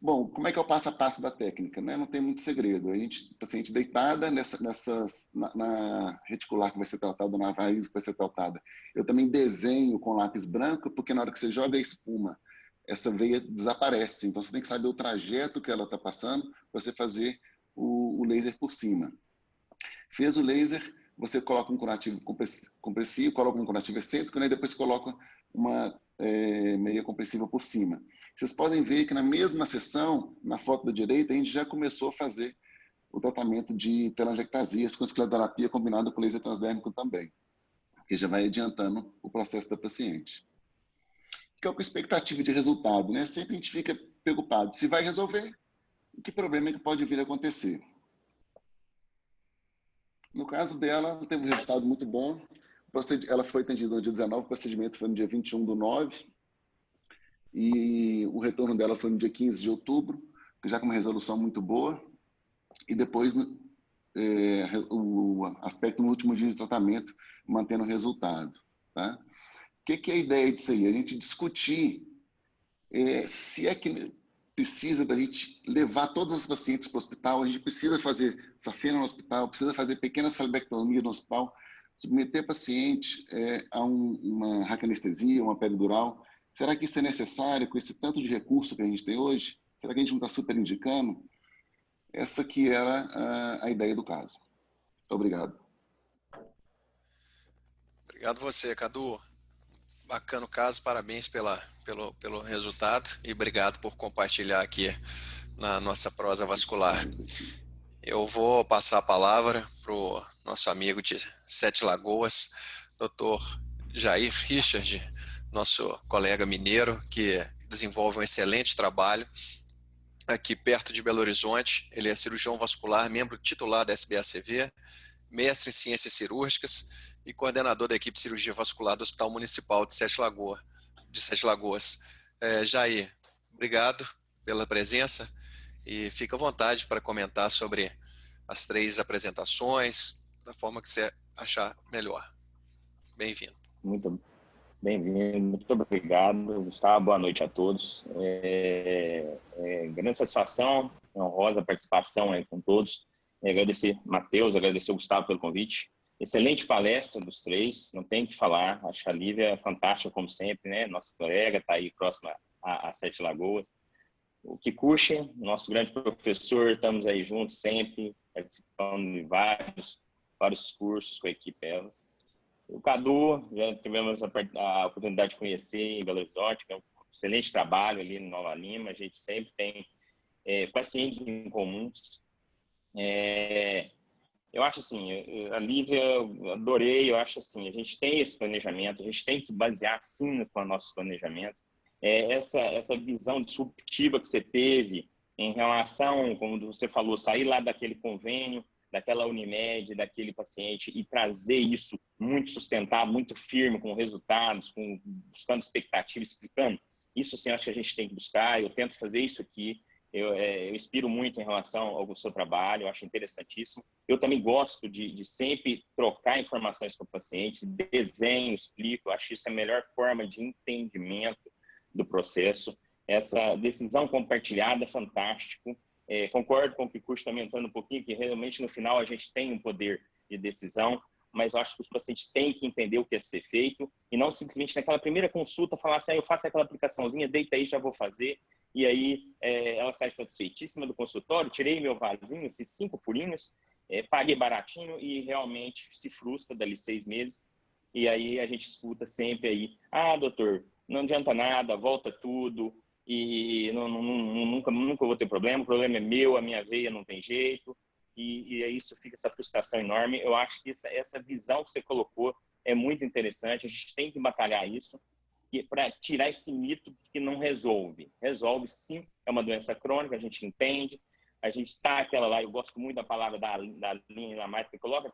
Bom, como é que é o passo a passo da técnica? Né? Não tem muito segredo. A paciente deitada na reticular que vai ser tratada, na variz que vai ser tratada. Eu também desenho com lápis branco, porque na hora que você joga a espuma, essa veia desaparece. Então, você tem que saber o trajeto que ela está passando para você fazer o laser por cima. Fez o laser, você coloca um curativo compressivo, coloca um curativo excêntrico, né? E depois coloca uma meia compressiva por cima. Vocês podem ver que na mesma sessão, na foto da direita, a gente já começou a fazer o tratamento de telangiectasias com escleroterapia combinado com laser transdérmico também, que já vai adiantando o processo da paciente. Qual é a expectativa de resultado? Né? Sempre a gente fica preocupado se vai resolver e que problema é que pode vir a acontecer. No caso dela, teve um resultado muito bom. Ela foi atendida no dia 19, o procedimento foi no dia 21/9, e o retorno dela foi no dia 15 de outubro, já com uma resolução muito boa, e depois o aspecto no último dia de tratamento, mantendo o resultado. Tá? O que é a ideia disso aí? A gente discutir se é que precisa da gente levar todos os pacientes para o hospital, a gente precisa fazer safena no hospital, precisa fazer pequenas flebectomias no hospital, submeter paciente a uma raquianestesia, uma peridural. Será que isso é necessário com esse tanto de recurso que a gente tem hoje? Será que a gente não está super indicando? Essa que era a ideia do caso. Obrigado. Obrigado você, Cadu. Bacana o caso, parabéns pelo resultado e obrigado por compartilhar aqui na nossa prosa vascular. Eu vou passar a palavra para o nosso amigo de Sete Lagoas, Dr. Jair Richard, nosso colega mineiro, que desenvolve um excelente trabalho aqui perto de Belo Horizonte. Ele é cirurgião vascular, membro titular da SBACV, mestre em ciências cirúrgicas e coordenador da equipe de cirurgia vascular do Hospital Municipal de Sete Lagoas. Jair, obrigado pela presença e fica à vontade para comentar sobre as 3 apresentações, da forma que você achar melhor. Bem-vindo. Muito bem-vindo, muito obrigado, Gustavo. Boa noite a todos. Grande satisfação, honrosa participação aí com todos. Agradecer Matheus, agradecer o Gustavo pelo convite. Excelente palestra dos 3, não tem o que falar. Acho que a Lívia é fantástica, como sempre, né? Nossa colega está aí próxima a Sete Lagoas. O Kikuchi, nosso grande professor, estamos aí juntos sempre, participando de vários cursos com a equipe Elas. O Cadu, já tivemos a oportunidade de conhecer em Belo Horizonte, que é um excelente trabalho ali no Nova Lima. A gente sempre tem pacientes em comuns. Eu acho assim, a Lívia, eu adorei, eu acho assim, a gente tem esse planejamento, a gente tem que basear sim no nosso planejamento. Essa visão disruptiva que você teve em relação, como você falou, sair lá daquele convênio, daquela Unimed, daquele paciente e trazer isso muito sustentado, muito firme, com resultados, buscando expectativa, explicando. Isso sim, acho que a gente tem que buscar, eu tento fazer isso aqui. Eu inspiro muito em relação ao seu trabalho, eu acho interessantíssimo. Eu também gosto de sempre trocar informações com o paciente, desenho, explico, eu acho isso a melhor forma de entendimento do processo. essa decisão compartilhada é fantástico. Concordo com o que o Curso está aumentando um pouquinho, que realmente no final a gente tem um poder de decisão, mas eu acho que os pacientes têm que entender o que é ser feito e não simplesmente naquela primeira consulta falar assim, eu faço aquela aplicaçãozinha, deita aí, já vou fazer, e aí ela sai satisfeitíssima do consultório, tirei meu vasinho, fiz 5 furinhos, paguei baratinho e realmente se frustra dali 6 meses, e aí a gente escuta sempre aí, doutor, não adianta nada, volta tudo, e nunca vou ter problema, o problema é meu, a minha veia não tem jeito, e isso fica essa frustração enorme. Eu acho que essa visão que você colocou é muito interessante, a gente tem que batalhar isso, para tirar esse mito que não resolve. Resolve sim, é uma doença crônica, a gente entende, a gente está aquela lá, eu gosto muito da palavra da Aline Lamarck, que coloca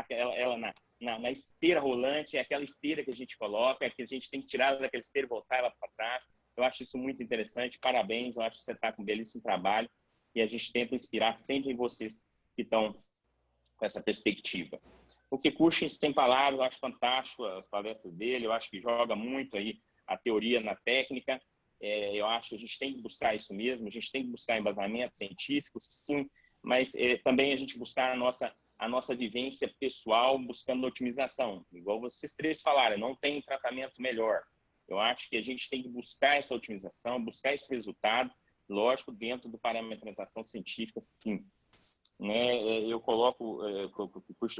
ela na esteira rolante, é aquela esteira que a gente coloca, é que a gente tem que tirar daquela esteira e voltar ela para trás. Eu acho isso muito interessante, parabéns, eu acho que você está com um belíssimo trabalho e a gente tenta inspirar sempre em vocês que estão com essa perspectiva. O Kikuchi, sem palavras, eu acho fantástico as palestras dele, eu acho que joga muito aí a teoria na técnica, eu acho que a gente tem que buscar isso mesmo, a gente tem que buscar embasamento científico, sim, mas também a gente buscar a nossa vivência pessoal, buscando otimização. Igual vocês três falaram, não tem tratamento melhor. Eu acho que a gente tem que buscar essa otimização, buscar esse resultado, lógico, dentro do parametrização científica, sim. Né? Eu coloco, depois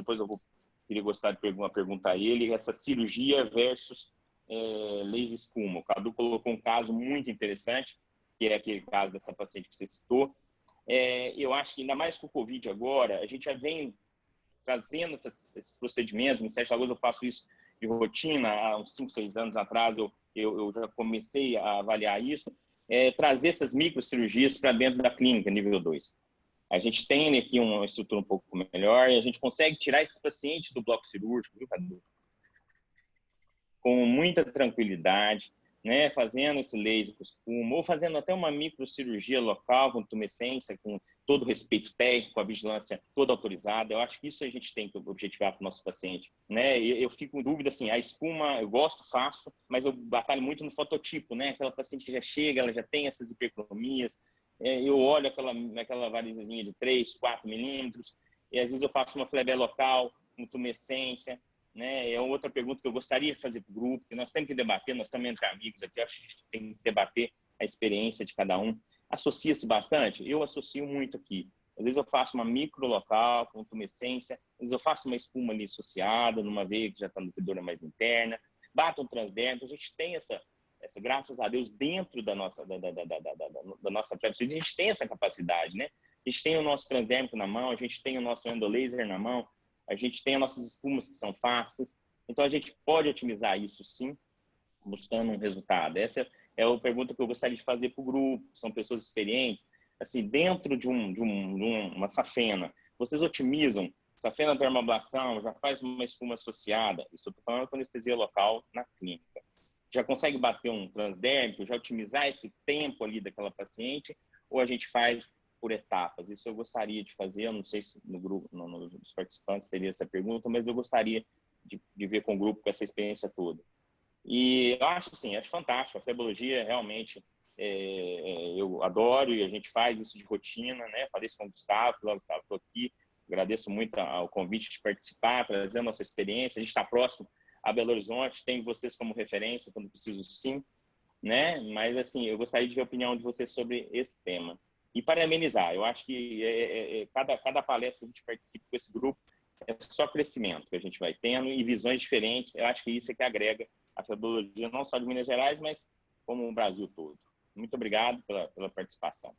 queria gostar de perguntar a ele, essa cirurgia versus laser espuma. O Cadu colocou um caso muito interessante, que é aquele caso dessa paciente que você citou. Eu acho que ainda mais com o Covid agora, a gente já vem trazendo esses procedimentos. No 7 de agosto eu faço isso de rotina, há uns 5, 6 anos atrás eu já comecei a avaliar isso, trazer essas microcirurgias para dentro da clínica, nível 2. A gente tem aqui uma estrutura um pouco melhor e a gente consegue tirar esses pacientes do bloco cirúrgico, viu, Cadu? Com muita tranquilidade, né? Fazendo esse laser com espuma, ou fazendo até uma microcirurgia local com tumescência, com todo o respeito técnico, a vigilância toda autorizada. Eu acho que isso a gente tem que objetivar para o nosso paciente, né? Eu fico em dúvida, assim, a espuma eu gosto, faço, mas eu batalho muito no fototipo, né? Aquela paciente que já chega, ela já tem essas hipercromias, eu olho aquela varizezinha de 3, 4 milímetros, e às vezes eu faço uma flebé local, uma tumescência, né? É outra pergunta que eu gostaria de fazer para o grupo, que nós temos que debater, nós estamos entre amigos aqui, acho que a gente tem que debater a experiência de cada um. Associa-se bastante? Eu associo muito aqui. Às vezes eu faço uma micro local, com tumescência, às vezes eu faço uma espuma ali associada, numa veia que já está nutridora mais interna, bato um transdérmico, a gente tem essa, graças a Deus, dentro da nossa plebiscite, a gente tem essa capacidade, né? A gente tem o nosso transdérmico na mão, a gente tem o nosso endolaser na mão, a gente tem as nossas espumas que são fáceis, então a gente pode otimizar isso sim, buscando um resultado. Essa é a pergunta que eu gostaria de fazer para o grupo, são pessoas experientes, assim, dentro de uma safena, vocês otimizam safena dermoablação, já faz uma espuma associada, isso eu estou falando com anestesia local na clínica, já consegue bater um transdérmico, já otimizar esse tempo ali daquela paciente, ou a gente faz por etapas? Isso eu gostaria de fazer, eu não sei se no grupo, nos participantes teria essa pergunta, mas eu gostaria de ver com o grupo com essa experiência toda. E eu acho assim, acho fantástico, a flebologia realmente eu adoro e a gente faz isso de rotina, né? Falei isso com o Gustavo estou aqui, agradeço muito ao convite de participar, trazer a nossa experiência, a gente está próximo a Belo Horizonte, tenho vocês como referência quando preciso, sim, né? Mas assim, eu gostaria de ver a opinião de vocês sobre esse tema. E para amenizar, eu acho que cada palestra que a gente participa com esse grupo é só crescimento que a gente vai tendo e visões diferentes. Eu acho que isso é que agrega a flebologia não só de Minas Gerais, mas como o Brasil todo. Muito obrigado pela participação.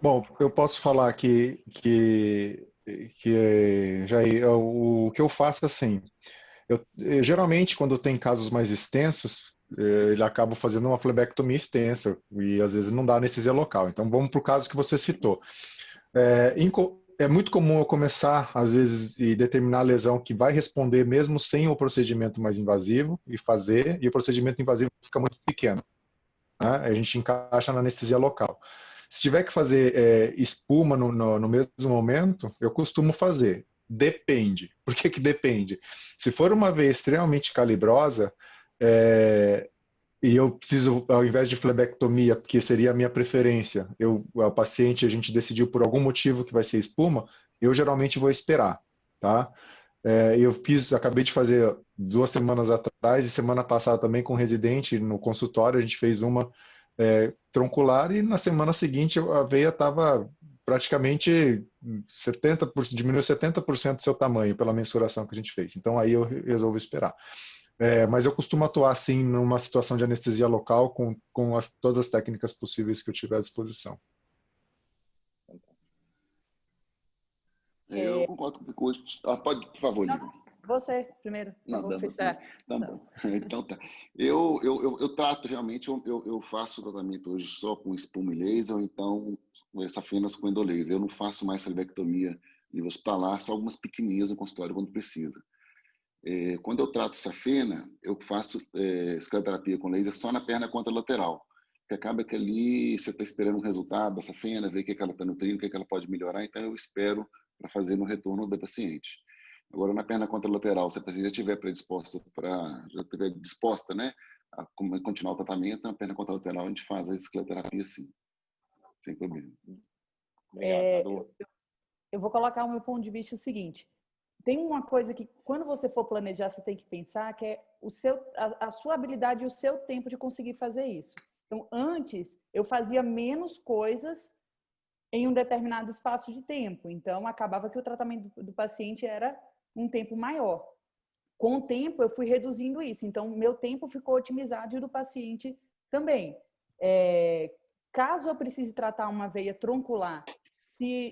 Bom, eu posso falar que Jair, o que eu faço assim, geralmente quando tem casos mais extensos, ele acaba fazendo uma flebectomia extensa e às vezes não dá anestesia local. Então vamos para o caso que você citou. É muito comum eu começar, às vezes, e determinar a lesão que vai responder mesmo sem o procedimento mais invasivo e o procedimento invasivo fica muito pequeno, né? A gente encaixa na anestesia local. Se tiver que fazer espuma no mesmo momento, eu costumo fazer. Depende. Por que depende? Se for uma veia extremamente calibrosa, e eu preciso, ao invés de flebectomia, porque seria a minha preferência, o paciente, a gente decidiu por algum motivo que vai ser espuma, eu geralmente vou esperar, tá? Acabei de fazer 2 semanas atrás e semana passada também com um residente no consultório, a gente fez uma troncular e na semana seguinte a veia estava praticamente 70%, diminuiu 70% do seu tamanho pela mensuração que a gente fez. Então aí eu resolvo esperar. Mas eu costumo atuar assim numa situação de anestesia local com todas as técnicas possíveis que eu tiver à disposição. Eu concordo com o Picucci. Pode, por favor, Lívia. Você primeiro. Não, vou fechar. Tá bom. Então tá. Eu trato realmente, eu faço tratamento hoje só com espuma e laser, ou então safinas com endolaser. Eu não faço mais flebectomia nível hospitalar, só algumas pequenininhas no consultório quando precisa. Quando eu trato safena, eu faço escleroterapia com laser só na perna contralateral. Que acaba que ali você está esperando o resultado da safena, ver o que ela está nutrindo, o que ela pode melhorar, então eu espero para fazer no retorno da paciente. Agora, na perna contralateral, se a paciente já estiver disposta, né, a continuar o tratamento, na perna contralateral a gente faz a escleroterapia sim, sem problema. Eu vou colocar o meu ponto de vista o seguinte. Tem uma coisa que, quando você for planejar, você tem que pensar, que é a sua habilidade e o seu tempo de conseguir fazer isso. Então, antes, eu fazia menos coisas em um determinado espaço de tempo. Então, acabava que o tratamento do paciente era um tempo maior. Com o tempo, eu fui reduzindo isso. Então, meu tempo ficou otimizado e o do paciente também. Caso eu precise tratar uma veia troncular,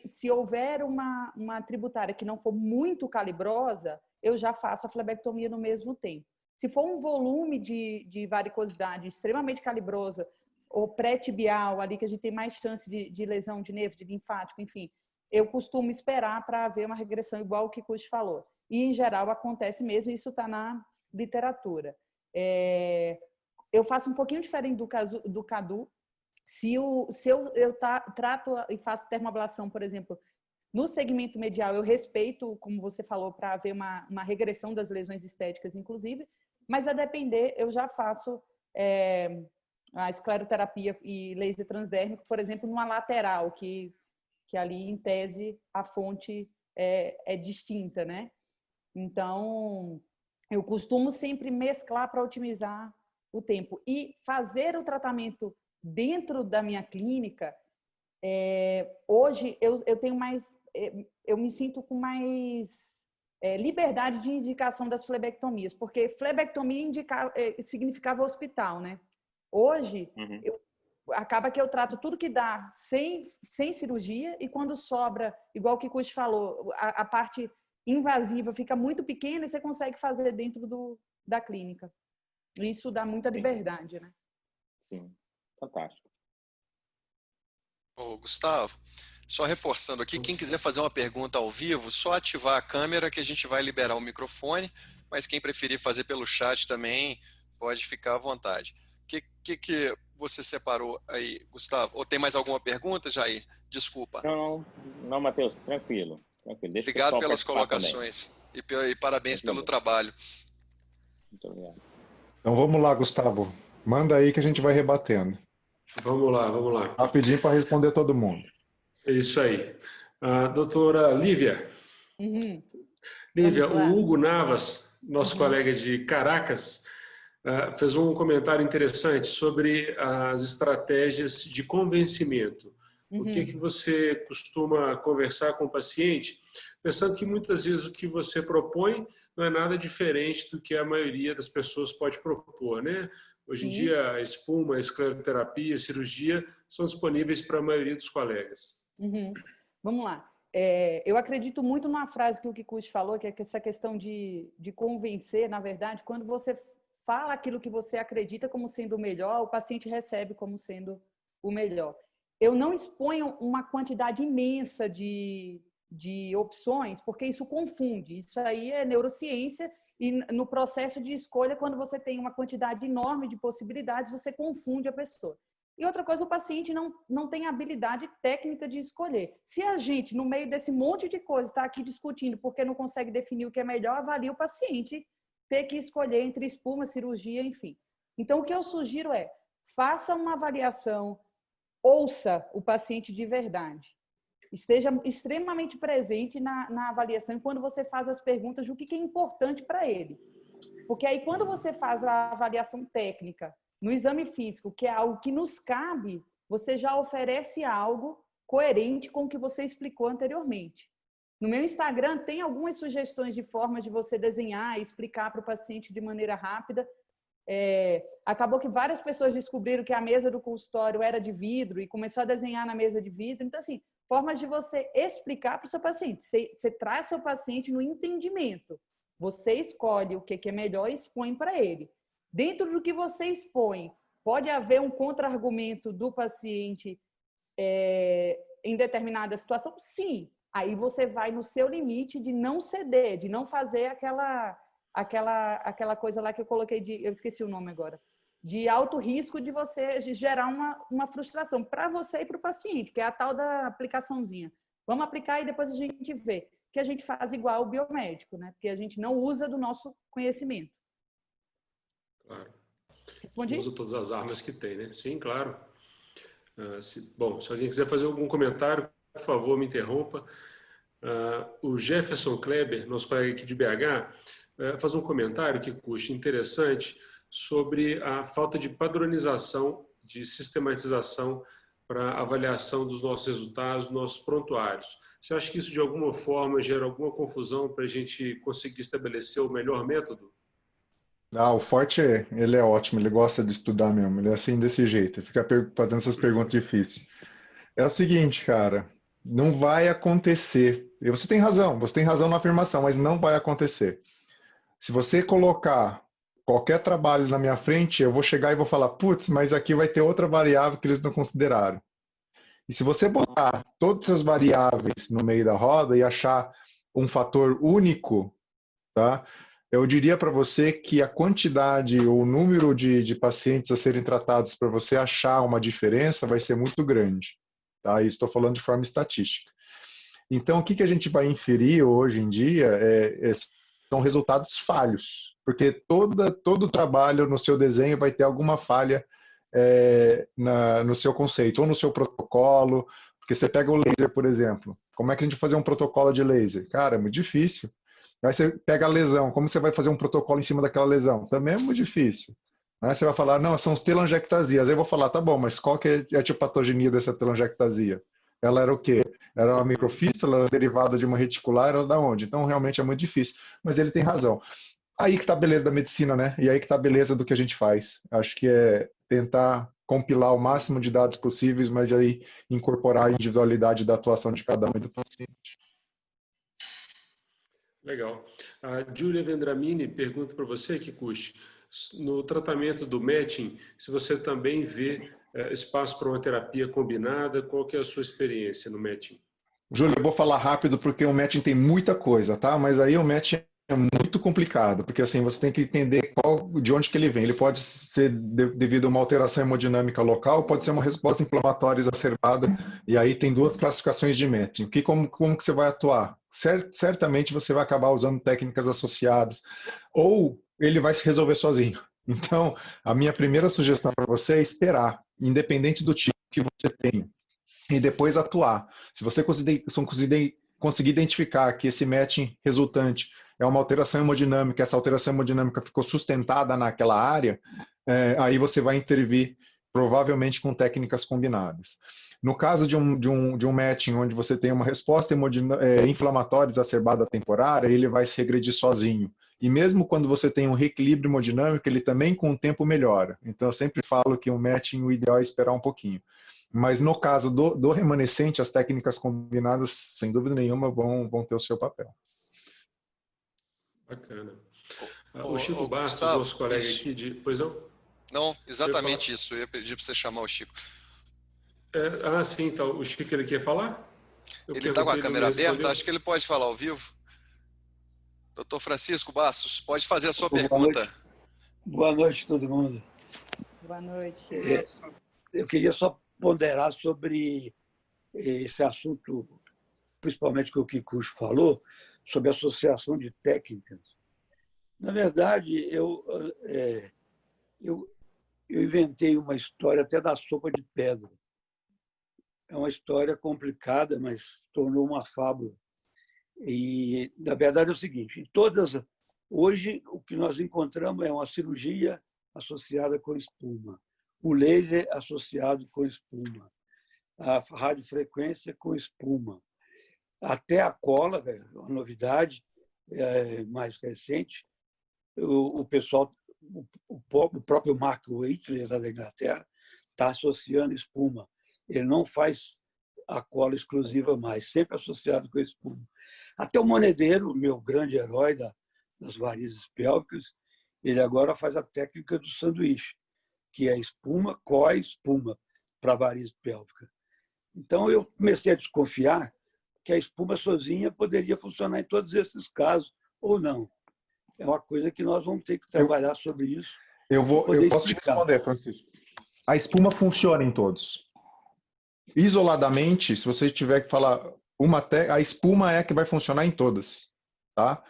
se houver uma tributária que não for muito calibrosa, eu já faço a flebectomia no mesmo tempo. Se for um volume de varicosidade extremamente calibrosa, ou pré-tibial, ali que a gente tem mais chance de lesão de nervo, de linfático, enfim, eu costumo esperar para haver uma regressão igual o que Kush falou. E, em geral, acontece mesmo, isso está na literatura. Eu faço um pouquinho diferente do Cadu. Se eu trato e faço termoablação, por exemplo, no segmento medial, eu respeito, como você falou, para haver uma regressão das lesões estéticas, inclusive, mas a depender, eu já faço a escleroterapia e laser transdérmico, por exemplo, numa lateral, que ali, em tese, a fonte é distinta, né? Então, eu costumo sempre mesclar para otimizar o tempo. E fazer o tratamento dentro da minha clínica, hoje eu tenho mais, eu me sinto com mais liberdade de indicação das flebectomias, porque flebectomia significava hospital, né? Hoje, acaba que eu trato tudo que dá sem cirurgia, e quando sobra, igual o que o Kush falou, a parte invasiva fica muito pequena e você consegue fazer dentro da clínica. Isso dá muita liberdade, né? Sim, fantástico. Ô, Gustavo, só reforçando aqui, quem quiser fazer uma pergunta ao vivo, só ativar a câmera que a gente vai liberar o microfone, mas quem preferir fazer pelo chat também pode ficar à vontade. O que você separou aí, Gustavo? Ou tem mais alguma pergunta, Jair? Desculpa. Não, Matheus, tranquilo. Deixa Obrigado pelas colocações e parabéns pelo trabalho. Muito obrigado. Então vamos lá, Gustavo. Manda aí que a gente vai rebatendo. Vamos lá. Rapidinho para responder todo mundo. É isso aí. Doutora Lívia. Lívia, o Hugo Navas, nosso colega de Caracas, fez um comentário interessante sobre as estratégias de convencimento. O que você costuma conversar com o paciente, pensando que muitas vezes o que você propõe não é nada diferente do que a maioria das pessoas pode propor, né? Hoje em dia, a espuma, a escleroterapia, a cirurgia são disponíveis para a maioria dos colegas. Vamos lá. Eu acredito muito numa frase que o Kikuchi falou, que é essa questão de convencer, na verdade, quando você fala aquilo que você acredita como sendo o melhor, o paciente recebe como sendo o melhor. Eu não exponho uma quantidade imensa de opções, porque isso confunde. Isso aí é neurociência, e no processo de escolha, quando você tem uma quantidade enorme de possibilidades, você confunde a pessoa. E outra coisa, o paciente não tem habilidade técnica de escolher. Se a gente, no meio desse monte de coisa, está aqui discutindo porque não consegue definir o que é melhor, avalia o paciente ter que escolher entre espuma, cirurgia, enfim. Então, o que eu sugiro é, faça uma avaliação, ouça o paciente de verdade. Esteja extremamente presente na avaliação e quando você faz as perguntas do que é importante para ele. Porque aí, quando você faz a avaliação técnica no exame físico, que é algo que nos cabe, você já oferece algo coerente com o que você explicou anteriormente. No meu Instagram tem algumas sugestões de forma de você desenhar e explicar para o paciente de maneira rápida. Acabou que várias pessoas descobriram que a mesa do consultório era de vidro e começou a desenhar na mesa de vidro. Então, assim, formas de você explicar para o seu paciente. Você traz seu paciente no entendimento. Você escolhe o que é melhor e expõe para ele. Dentro do que você expõe, pode haver um contra-argumento do paciente em determinada situação? Sim. Aí você vai no seu limite de não ceder, de não fazer aquela coisa lá que eu coloquei eu esqueci o nome agora, de alto risco de você gerar uma frustração para você e para o paciente, que é a tal da aplicaçãozinha. Vamos aplicar e depois a gente vê. Que a gente faz igual o biomédico, né? Porque a gente não usa do nosso conhecimento. Claro. Respondi? Usa todas as armas que tem, né? Sim, claro. Se alguém quiser fazer algum comentário, por favor, me interrompa. O Jefferson Kleber, nosso colega aqui de BH, faz um comentário que custa interessante sobre a falta de padronização, de sistematização para avaliação dos nossos resultados, dos nossos prontuários. Você acha que isso, de alguma forma, gera alguma confusão para a gente conseguir estabelecer o melhor método? O Forte, ele é ótimo, ele gosta de estudar mesmo, ele é assim desse jeito, fica fazendo essas perguntas difíceis. É o seguinte, cara, não vai acontecer. E você tem razão na afirmação, mas não vai acontecer. Se você colocar qualquer trabalho na minha frente, eu vou chegar e vou falar, putz, mas aqui vai ter outra variável que eles não consideraram. E se você botar todas essas variáveis no meio da roda e achar um fator único, tá? Eu diria para você que a quantidade ou o número de pacientes a serem tratados para você achar uma diferença vai ser muito grande. Tá? Estou falando de forma estatística. Então, o que a gente vai inferir hoje em dia são resultados falhos, porque todo trabalho no seu desenho vai ter alguma falha no seu conceito, ou no seu protocolo, porque você pega o laser, por exemplo. Como é que a gente vai fazer um protocolo de laser? Cara, é muito difícil. Aí você pega a lesão, como você vai fazer um protocolo em cima daquela lesão? Também é muito difícil. Aí você vai falar, não, são as telangiectasias. Aí eu vou falar, tá bom, mas qual que é a etiopatogenia dessa telangiectasia? Ela era o quê? Era uma microfístula, ela era derivada de uma reticular, era da onde? Então, realmente é muito difícil. Mas ele tem razão. Aí que está a beleza da medicina, né? E aí que está a beleza do que a gente faz. Acho que é tentar compilar o máximo de dados possíveis, mas aí incorporar a individualidade da atuação de cada um e do paciente. Legal. A Giulia Vendramini pergunta para você, Kikuchi, no tratamento do matching, se você também vê espaço para uma terapia combinada, qual que é a sua experiência no matching? Júlio, eu vou falar rápido porque o matching tem muita coisa, tá? Mas aí o matching é muito complicado, porque assim, você tem que entender de onde que ele vem. Ele pode ser devido a uma alteração hemodinâmica local, pode ser uma resposta inflamatória exacerbada, e aí tem duas classificações de matching. Como que você vai atuar? Certamente você vai acabar usando técnicas associadas, ou ele vai se resolver sozinho. Então, a minha primeira sugestão para você é esperar, independente do tipo que você tem, e depois atuar. Se você conseguir identificar que esse matching resultante é uma alteração hemodinâmica, essa alteração hemodinâmica ficou sustentada naquela área, aí você vai intervir provavelmente com técnicas combinadas. No caso de um matching onde você tem uma resposta inflamatória exacerbada temporária, ele vai se regredir sozinho. E mesmo quando você tem um reequilíbrio hemodinâmico, ele também com o tempo melhora. Então eu sempre falo que um matching, o ideal é esperar um pouquinho. Mas no caso do remanescente, as técnicas combinadas, sem dúvida nenhuma, vão ter o seu papel. Bacana. O Chico Bastos, Gustavo, nosso colega aqui Pois não? Não, exatamente isso. Eu ia pedir para você chamar o Chico. Sim, então. O Chico, ele quer falar? Ele está com a câmera aberta, acho que ele pode falar ao vivo. Doutor Francisco Bastos, pode fazer a sua pergunta. Boa noite, todo mundo. Boa noite. Eu queria só ponderar sobre esse assunto, principalmente que o Kikuchi falou, sobre associação de técnicas. Na verdade, eu eu inventei uma história até da sopa de pedra. É uma história complicada, mas tornou uma fábula. E, na verdade, é o seguinte, hoje, o que nós encontramos é uma cirurgia associada com espuma, o laser associado com espuma, a radiofrequência com espuma, até a cola, uma novidade mais recente, o pessoal, o próprio Mark Whitley, da Inglaterra, está associando espuma. Ele não faz a cola exclusiva mais, sempre associado com espuma. Até o Monedero, meu grande herói das varizes pélvicas, ele agora faz a técnica do sanduíche, que é espuma, espuma para variz pélvica. Então, eu comecei a desconfiar que a espuma sozinha poderia funcionar em todos esses casos, ou não. É uma coisa que nós vamos ter que trabalhar sobre isso. Eu posso te responder, Francisco. A espuma funciona em todos. Isoladamente, se você tiver que falar a espuma é a que vai funcionar em todas, tá?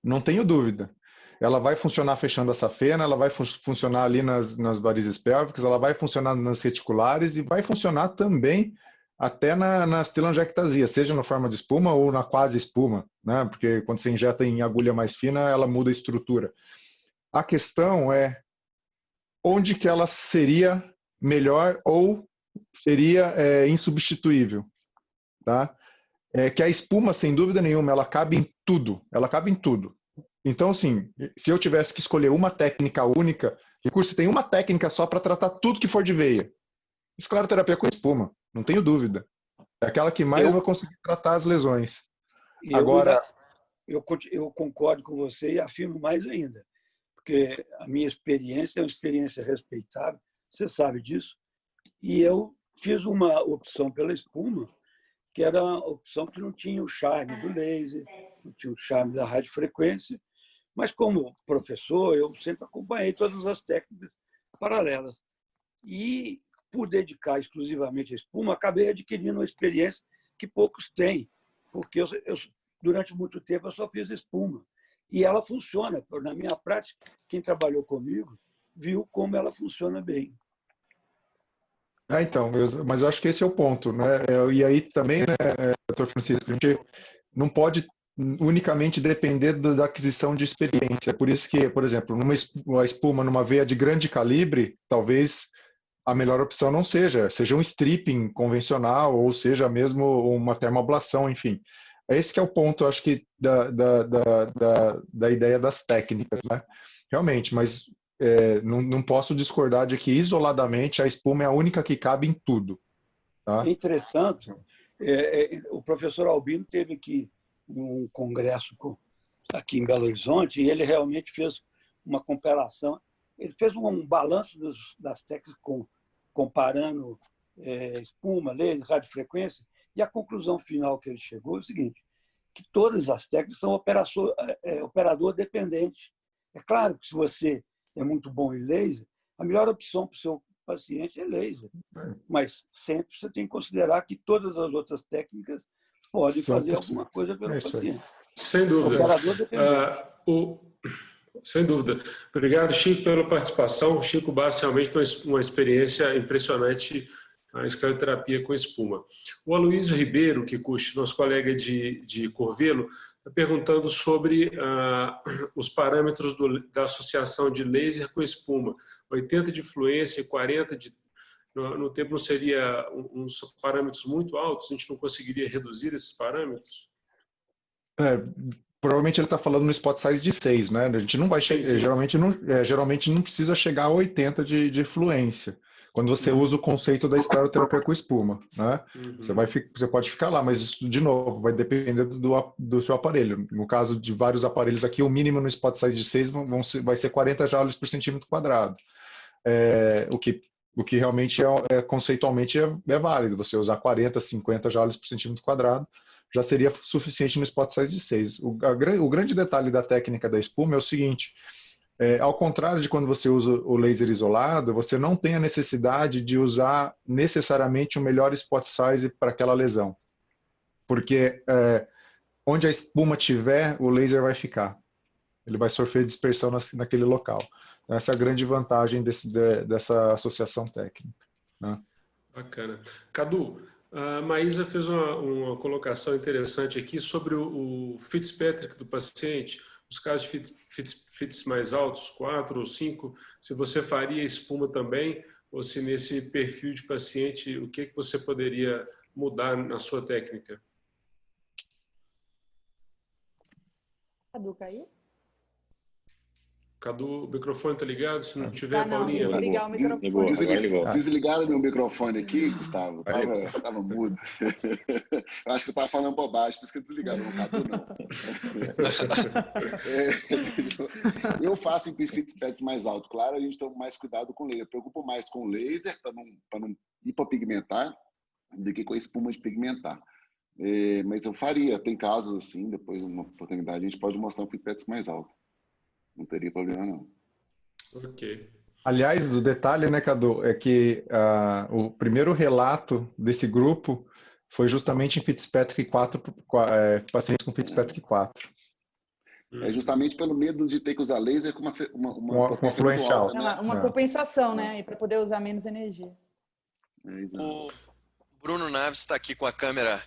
Não tenho dúvida. Ela vai funcionar fechando a safena, ela vai funcionar ali nas varizes pélvicas, ela vai funcionar nas reticulares e vai funcionar também até nas telangiectasias, seja na forma de espuma ou na quase espuma, né? Porque quando você injeta em agulha mais fina, ela muda a estrutura. A questão é onde que ela seria melhor ou seria insubstituível, tá? Que a espuma, sem dúvida nenhuma, ela cabe em tudo, ela cabe em tudo. Então, assim, se eu tivesse que escolher uma técnica única, você tem uma técnica só para tratar tudo que for de veia. Escleroterapia com espuma, não tenho dúvida. É aquela que mais vai conseguir tratar as lesões. Agora, eu concordo com você e afirmo mais ainda, porque a minha experiência é uma experiência respeitável, você sabe disso, e eu fiz uma opção pela espuma, que era uma opção que não tinha o charme do laser, não tinha o charme da radiofrequência, mas como professor, eu sempre acompanhei todas as técnicas paralelas. E, por dedicar exclusivamente a espuma, acabei adquirindo uma experiência que poucos têm, porque durante muito tempo eu só fiz espuma. E ela funciona. Na minha prática, quem trabalhou comigo viu como ela funciona bem. Então, mas eu acho que esse é o ponto, né? E aí também, né, doutor Francisco, a gente não pode unicamente depender da aquisição de experiência. Por isso que, por exemplo, uma espuma numa veia de grande calibre, talvez a melhor opção não seja um stripping convencional ou seja mesmo uma termoablação, enfim. Esse que é o ponto, acho que, da ideia das técnicas, né? Realmente, mas não posso discordar de que isoladamente a espuma é a única que cabe em tudo. Tá? Entretanto, o professor Albino teve aqui um congresso aqui em Belo Horizonte e ele realmente fez uma comparação. Ele fez um balanço das técnicas comparando espuma, laser, radiofrequência, e a conclusão final que ele chegou é o seguinte, que todas as técnicas são operador dependente. É claro que se você é muito bom em laser, a melhor opção para o seu paciente é laser. Mas sempre você tem que considerar que todas as outras técnicas podem fazer alguma coisa pelo paciente. Sem dúvida. Operador dependente. Sem dúvida. Obrigado, Chico, pela participação. Chico Bassi realmente tem uma experiência impressionante na escleroterapia com espuma. O Aloysio Ribeiro, Kikuchi, nosso colega de Corvelo, está perguntando sobre os parâmetros da associação de laser com espuma. 80 de fluência e 40 no tempo não seria uns parâmetros muito altos? A gente não conseguiria reduzir esses parâmetros? Provavelmente ele está falando no spot size de 6, né? A gente não vai chegar, geralmente não precisa chegar a 80 de fluência. Quando você usa o conceito da escleroterapia com espuma, né? Você pode ficar lá, mas isso, de novo, vai depender do seu aparelho. No caso de vários aparelhos aqui, o mínimo no spot size de 6 vai ser 40 joules por centímetro quadrado. O que realmente conceitualmente é válido. Você usar 40, 50 joules por centímetro quadrado já seria suficiente no spot size de 6. O grande detalhe da técnica da espuma é o seguinte: ao contrário de quando você usa o laser isolado, você não tem a necessidade de usar necessariamente o melhor spot size para aquela lesão. Porque onde a espuma tiver, o laser vai ficar. Ele vai sofrer dispersão naquele local. Essa é a grande vantagem dessa associação técnica, né? Bacana. Cadu, a Maísa fez uma colocação interessante aqui sobre o Fitzpatrick do paciente, os casos de Fitz mais altos, 4 ou 5, se você faria espuma também, ou se nesse perfil de paciente, o que você poderia mudar na sua técnica? Cadu caiu? Cadu, o microfone está ligado? Se não tiver, Não, Paulinha. tem que ligar o microfone. Desligaram meu microfone aqui, Gustavo. Tava mudo. Eu acho que eu estava falando bobagem, por isso que desligaram. Não, Cadu não. Eu faço em Fitzpatrick mais alto. Claro, a gente toma mais cuidado com laser. Eu preocupo mais com laser para não hipopigmentar do que com a espuma de pigmentar. Mas eu faria. Tem casos assim, depois, numa oportunidade, a gente pode mostrar um Fitzpatrick mais alto. Não teria problema, não. Ok. Aliás, o detalhe, né, Cadu, é que o primeiro relato desse grupo foi justamente em Fitzpatrick 4, pacientes com Fitzpatrick 4. É justamente pelo medo de ter que usar laser com uma potência muito alta, né? Uma compensação, né? Para poder usar menos energia. O Bruno Naves está aqui com a câmera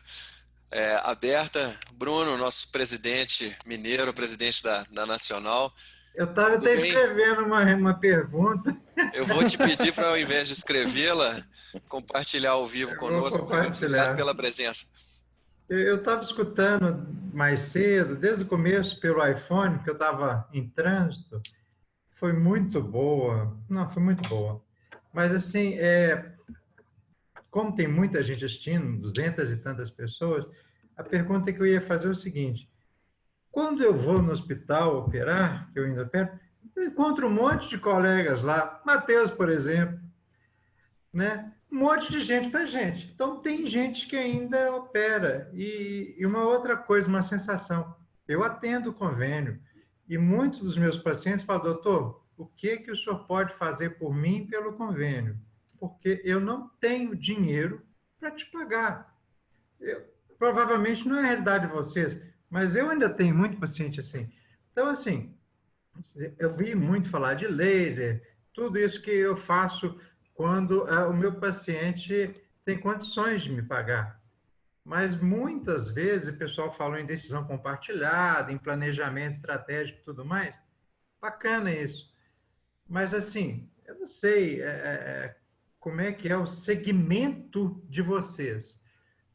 aberta. Bruno, nosso presidente mineiro, presidente da Nacional. Eu estava até escrevendo uma pergunta. Eu vou te pedir para, ao invés de escrevê-la, compartilhar ao vivo conosco. Obrigado pela presença. Eu estava escutando mais cedo, desde o começo, pelo iPhone, porque eu estava em trânsito. Foi muito boa. Não, foi muito boa. Mas, assim, como tem muita gente assistindo, 200 e tantas pessoas, a pergunta que eu ia fazer é o seguinte: quando eu vou no hospital operar, que eu ainda opero, eu encontro um monte de colegas lá, Matheus, por exemplo, né? Um monte de gente faz gente. Então, tem gente que ainda opera. E uma outra coisa, uma sensação, eu atendo o convênio e muitos dos meus pacientes falam: doutor, o que o senhor pode fazer por mim pelo convênio? Porque eu não tenho dinheiro para te pagar. Provavelmente não é a realidade de vocês, mas eu ainda tenho muito paciente assim. Então, assim, eu vi muito falar de laser, tudo isso que eu faço quando o meu paciente tem condições de me pagar. Mas muitas vezes o pessoal fala em decisão compartilhada, em planejamento estratégico e tudo mais. Bacana isso. Mas, assim, eu não sei como é que é o segmento de vocês,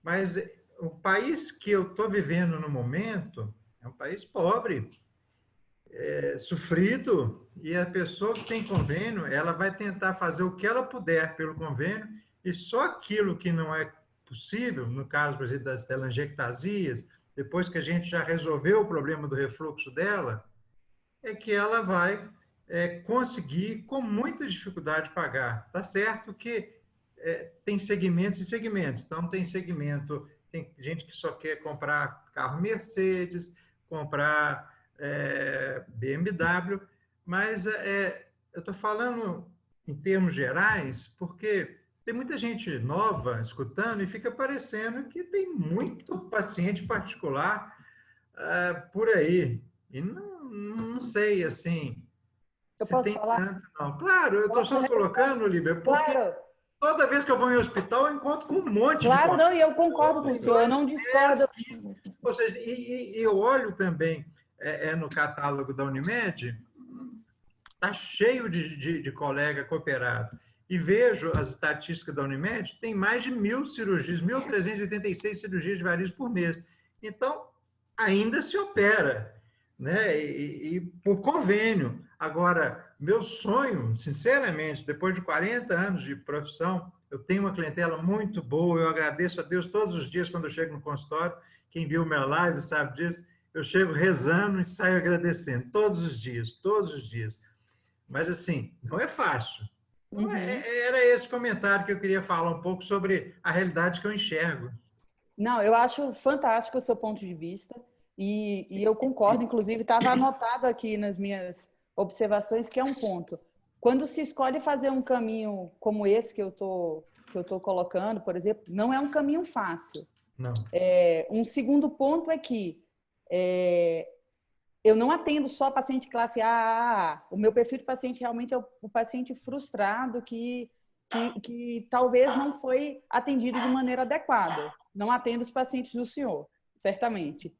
mas o país que eu estou vivendo no momento é um país pobre, sofrido, e a pessoa que tem convênio, ela vai tentar fazer o que ela puder pelo convênio, e só aquilo que não é possível, no caso, por exemplo, das telangiectasias, depois que a gente já resolveu o problema do refluxo dela, é que ela vai conseguir, com muita dificuldade, pagar. Tá certo que tem segmentos e segmentos. Então, tem segmento, tem gente que só quer comprar carro Mercedes, comprar BMW, mas eu estou falando em termos gerais, porque tem muita gente nova escutando e fica parecendo que tem muito paciente particular por aí. E não sei, assim, eu se posso tem falar? tanto, não. Claro, eu estou só colocando, Líbia, porque toda vez que eu vou em hospital, eu encontro com um monte de... Claro, não, e eu concordo com o senhor, eu não discordo. Ou seja, e eu olho também no catálogo da Unimed, está cheio de colega cooperado. E vejo as estatísticas da Unimed, tem mais de 1.000 cirurgias, 1.386 cirurgias de varizes por mês. Então, ainda se opera, né? E por convênio. Agora, meu sonho, sinceramente, depois de 40 anos de profissão, eu tenho uma clientela muito boa, eu agradeço a Deus todos os dias quando eu chego no consultório. Quem viu minha live sabe disso. Eu chego rezando e saio agradecendo, todos os dias, todos os dias. Mas, assim, não é fácil. Então, era esse comentário que eu queria falar um pouco sobre a realidade que eu enxergo. Não, eu acho fantástico o seu ponto de vista e eu concordo, inclusive, estava anotado aqui nas minhas observações que é um ponto. Quando se escolhe fazer um caminho como esse que eu tô colocando, por exemplo, não é um caminho fácil. Não. Um segundo ponto é que eu não atendo só paciente classe A. O meu perfil de paciente realmente é o paciente frustrado que talvez não foi atendido de maneira adequada. Não atendo os pacientes do senhor, certamente.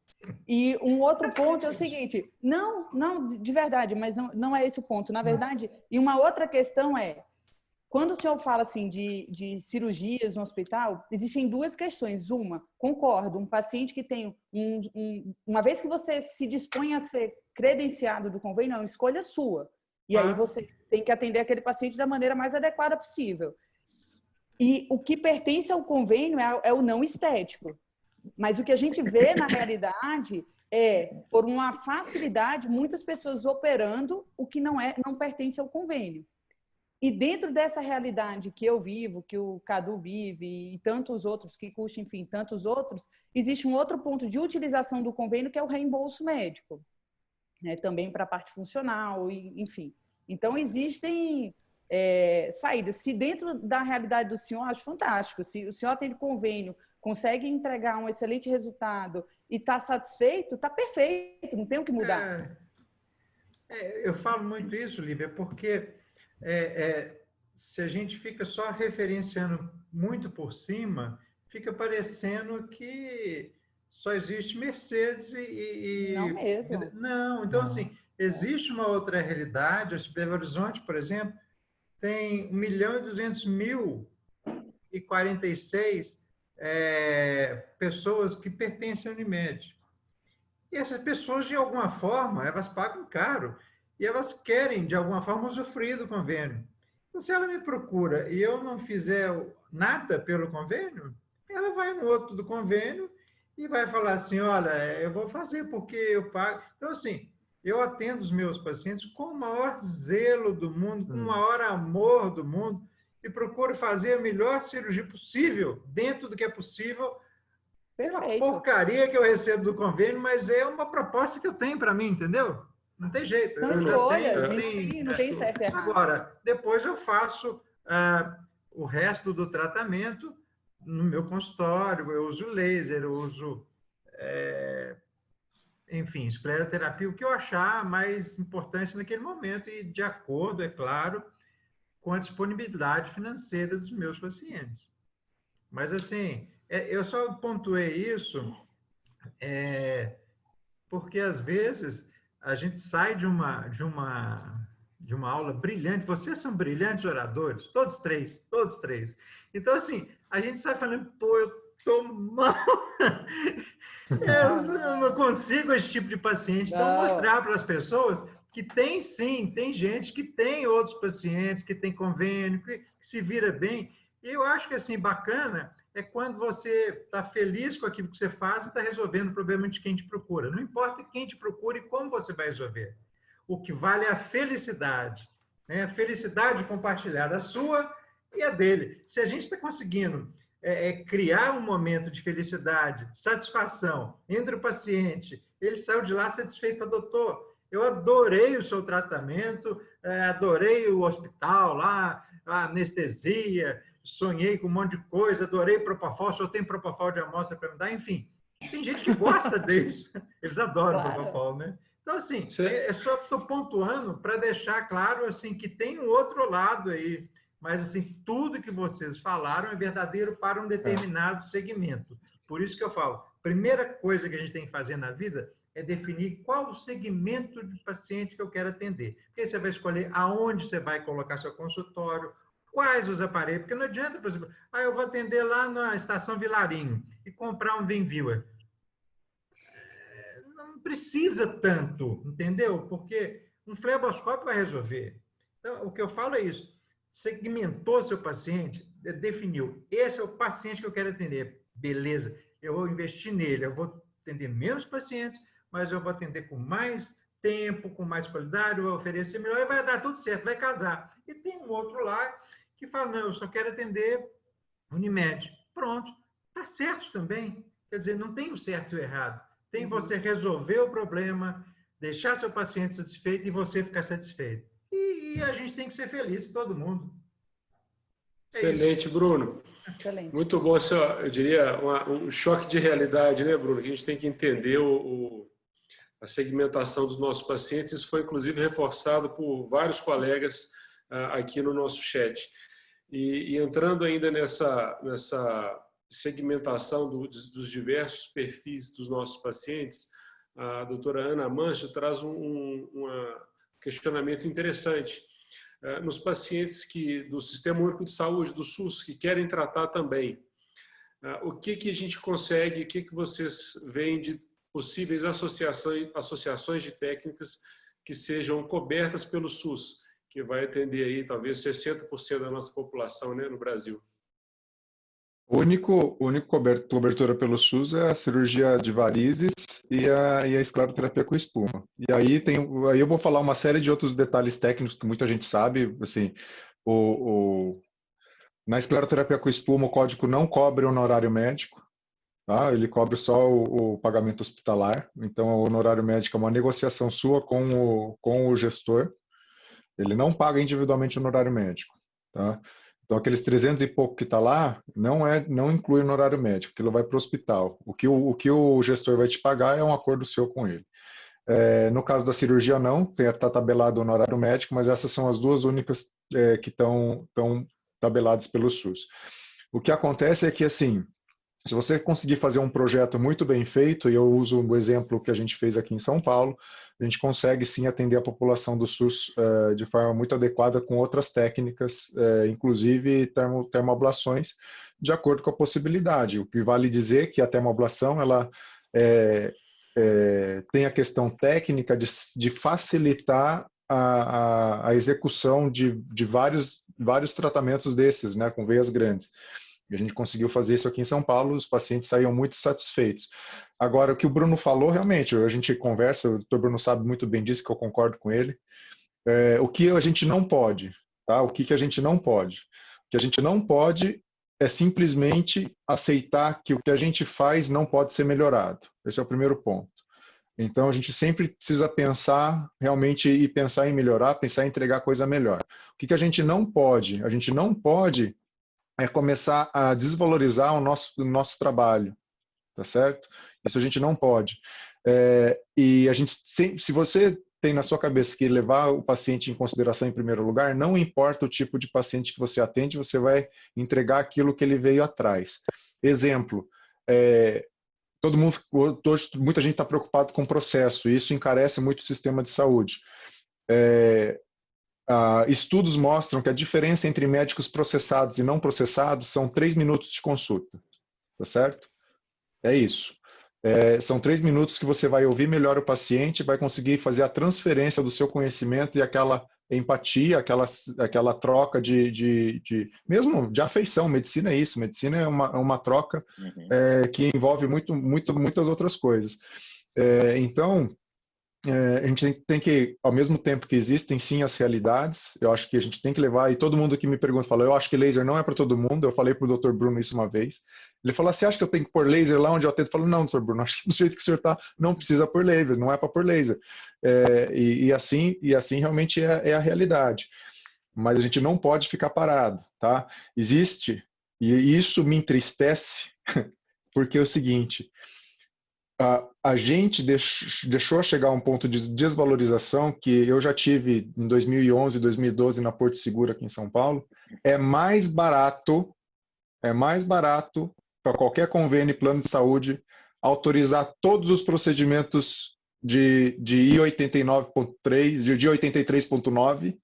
E um outro ponto é o seguinte, não, de verdade, mas não é esse o ponto. Na verdade, e uma outra questão é, quando o senhor fala assim de cirurgias no hospital, existem duas questões. Uma, concordo, um paciente que tem uma vez que você se dispõe a ser credenciado do convênio, é uma escolha sua. E aí você tem que atender aquele paciente da maneira mais adequada possível. E o que pertence ao convênio é o não estético. Mas o que a gente vê na realidade é, por uma facilidade, muitas pessoas operando o que não pertence ao convênio. E dentro dessa realidade que eu vivo, que o Cadu vive e tantos outros, que custa, enfim, tantos outros, existe um outro ponto de utilização do convênio que é o reembolso médico, né? Também para a parte funcional, enfim. Então, existem saídas. Se dentro da realidade do senhor, acho fantástico. Se o senhor atende convênio, consegue entregar um excelente resultado e está satisfeito, está perfeito, não tem o que mudar. Eu falo muito isso, Lívia, porque se a gente fica só referenciando muito por cima, fica parecendo que só existe Mercedes e... Não mesmo. Não, então, assim, existe uma outra realidade. O Belo Horizonte, por exemplo, tem 1.200.046 pessoas que pertencem à Unimed. E essas pessoas, de alguma forma, elas pagam caro e elas querem, de alguma forma, usufruir do convênio. Então, se ela me procura e eu não fizer nada pelo convênio, ela vai no outro do convênio e vai falar assim, olha, eu vou fazer porque eu pago. Então, assim, eu atendo os meus pacientes com o maior zelo do mundo, com o maior amor do mundo, e procuro fazer a melhor cirurgia possível, dentro do que é possível. Perfeito. É uma porcaria que eu recebo do convênio, mas é uma proposta que eu tenho para mim, entendeu? Não tem jeito. São escolhas, não tem certo e errado. Agora, depois eu faço o resto do tratamento no meu consultório, eu uso laser, eu uso, enfim, escleroterapia, o que eu achar mais importante naquele momento e de acordo, é claro, com a disponibilidade financeira dos meus pacientes. Mas, assim, eu só pontuei isso porque, às vezes, a gente sai de uma aula brilhante. Vocês são brilhantes oradores, todos três. Então, assim, a gente sai falando, pô, eu tô mal. Eu não consigo esse tipo de paciente. Então, mostrar para as pessoas que tem, sim, tem gente que tem outros pacientes, que tem convênio, que se vira bem. E eu acho que, assim, bacana é quando você está feliz com aquilo que você faz e está resolvendo o problema de quem te procura. Não importa quem te procura e como você vai resolver. O que vale é a felicidade, né? A felicidade compartilhada, a sua e a dele. Se a gente está conseguindo criar um momento de felicidade, satisfação entre o paciente, ele saiu de lá satisfeito, doutor, eu adorei o seu tratamento, adorei o hospital lá, a anestesia, sonhei com um monte de coisa, adorei Propofol, só tem Propofol de amostra para me dar, enfim. Tem gente que gosta disso. Eles adoram Propofol, né? Então, assim, só estou pontuando para deixar claro assim, que tem um outro lado aí. Mas, assim, tudo que vocês falaram é verdadeiro para um determinado segmento. Por isso que eu falo, primeira coisa que a gente tem que fazer na vida é definir qual o segmento de paciente que eu quero atender. Porque aí você vai escolher aonde você vai colocar seu consultório, quais os aparelhos, porque não adianta, por exemplo, eu vou atender lá na Estação Vilarinho e comprar um Venviewer. Não precisa tanto, entendeu? Porque um fleboscópio vai resolver. Então, o que eu falo é isso. Segmentou seu paciente, definiu, esse é o paciente que eu quero atender. Beleza, eu vou investir nele, eu vou atender menos pacientes, mas eu vou atender com mais tempo, com mais qualidade, eu vou oferecer melhor e vai dar tudo certo, vai casar. E tem um outro lá que fala, não, eu só quero atender Unimed. Pronto, tá certo também. Quer dizer, não tem o certo e o errado. Tem você resolver o problema, deixar seu paciente satisfeito e você ficar satisfeito. E a gente tem que ser feliz, todo mundo. Excelente, Bruno. Excelente. Muito bom, eu diria, um choque de realidade, né, Bruno? Que a gente tem que entender a segmentação dos nossos pacientes. Isso foi, inclusive, reforçado por vários colegas aqui no nosso chat. E entrando ainda nessa segmentação dos diversos perfis dos nossos pacientes, a doutora Ana Mancho traz um questionamento interessante. Nos pacientes do Sistema Único de Saúde, do SUS, que querem tratar também, o que a gente consegue, o que vocês veem de possíveis associações de técnicas que sejam cobertas pelo SUS, que vai atender aí talvez 60% da nossa população, né, no Brasil? A única cobertura pelo SUS é a cirurgia de varizes e a escleroterapia com espuma. E aí eu vou falar uma série de outros detalhes técnicos que muita gente sabe. Assim, na escleroterapia com espuma, o código não cobre honorário médico, tá? Ele cobre só o pagamento hospitalar. Então, o honorário médico é uma negociação sua com o gestor. Ele não paga individualmente o honorário médico, tá? Então, aqueles 300 e pouco que está lá, não inclui o honorário médico, aquilo vai para o hospital. O que o gestor vai te pagar é um acordo seu com ele. No caso da cirurgia, não, está tabelado o honorário médico, mas essas são as duas únicas que estão tabeladas pelo SUS. O que acontece é que, assim, se você conseguir fazer um projeto muito bem feito, e eu uso o exemplo que a gente fez aqui em São Paulo, a gente consegue sim atender a população do SUS de forma muito adequada com outras técnicas, inclusive termoablações, de acordo com a possibilidade. O que vale dizer que a termoablação ela tem a questão técnica de facilitar a execução de vários tratamentos desses, né, com veias grandes. E a gente conseguiu fazer isso aqui em São Paulo, os pacientes saíam muito satisfeitos. Agora, o que o Bruno falou, realmente, a gente conversa, o Dr. Bruno sabe muito bem disso, que eu concordo com ele. O que a gente não pode, tá? O que a gente não pode? O que a gente não pode é simplesmente aceitar que o que a gente faz não pode ser melhorado. Esse é o primeiro ponto. Então, a gente sempre precisa pensar realmente e pensar em melhorar, pensar em entregar coisa melhor. O que a gente não pode? A gente não pode começar a desvalorizar o nosso trabalho, tá certo? Isso a gente não pode. E a gente, se você tem na sua cabeça que levar o paciente em consideração em primeiro lugar, não importa o tipo de paciente que você atende, você vai entregar aquilo que ele veio atrás. Exemplo, muita gente está preocupado com o processo, e isso encarece muito o sistema de saúde. Estudos mostram que a diferença entre médicos processados e não processados são 3 minutos de consulta, tá certo? É isso. São 3 minutos que você vai ouvir melhor o paciente, vai conseguir fazer a transferência do seu conhecimento e aquela empatia, aquela troca mesmo de afeição. Medicina é isso, medicina é uma troca que envolve muitas outras coisas. Então, a gente tem que, ao mesmo tempo que existem sim as realidades, eu acho que a gente tem que levar, e todo mundo que me pergunta fala, eu acho que laser não é para todo mundo. Eu falei para o Dr. Bruno isso uma vez, ele falou, você acha que eu tenho que pôr laser lá onde eu atendo? Eu falo, não, Dr. Bruno, acho que do jeito que o senhor está, não precisa pôr laser, não é para pôr laser. E assim realmente é a realidade, mas a gente não pode ficar parado, tá? Existe, e isso me entristece, porque é o seguinte, a gente deixou chegar a um ponto de desvalorização que eu já tive em 2011, 2012 na Porto Seguro aqui em São Paulo. É mais barato para qualquer convênio e plano de saúde autorizar todos os procedimentos de I89.3, de 83.9,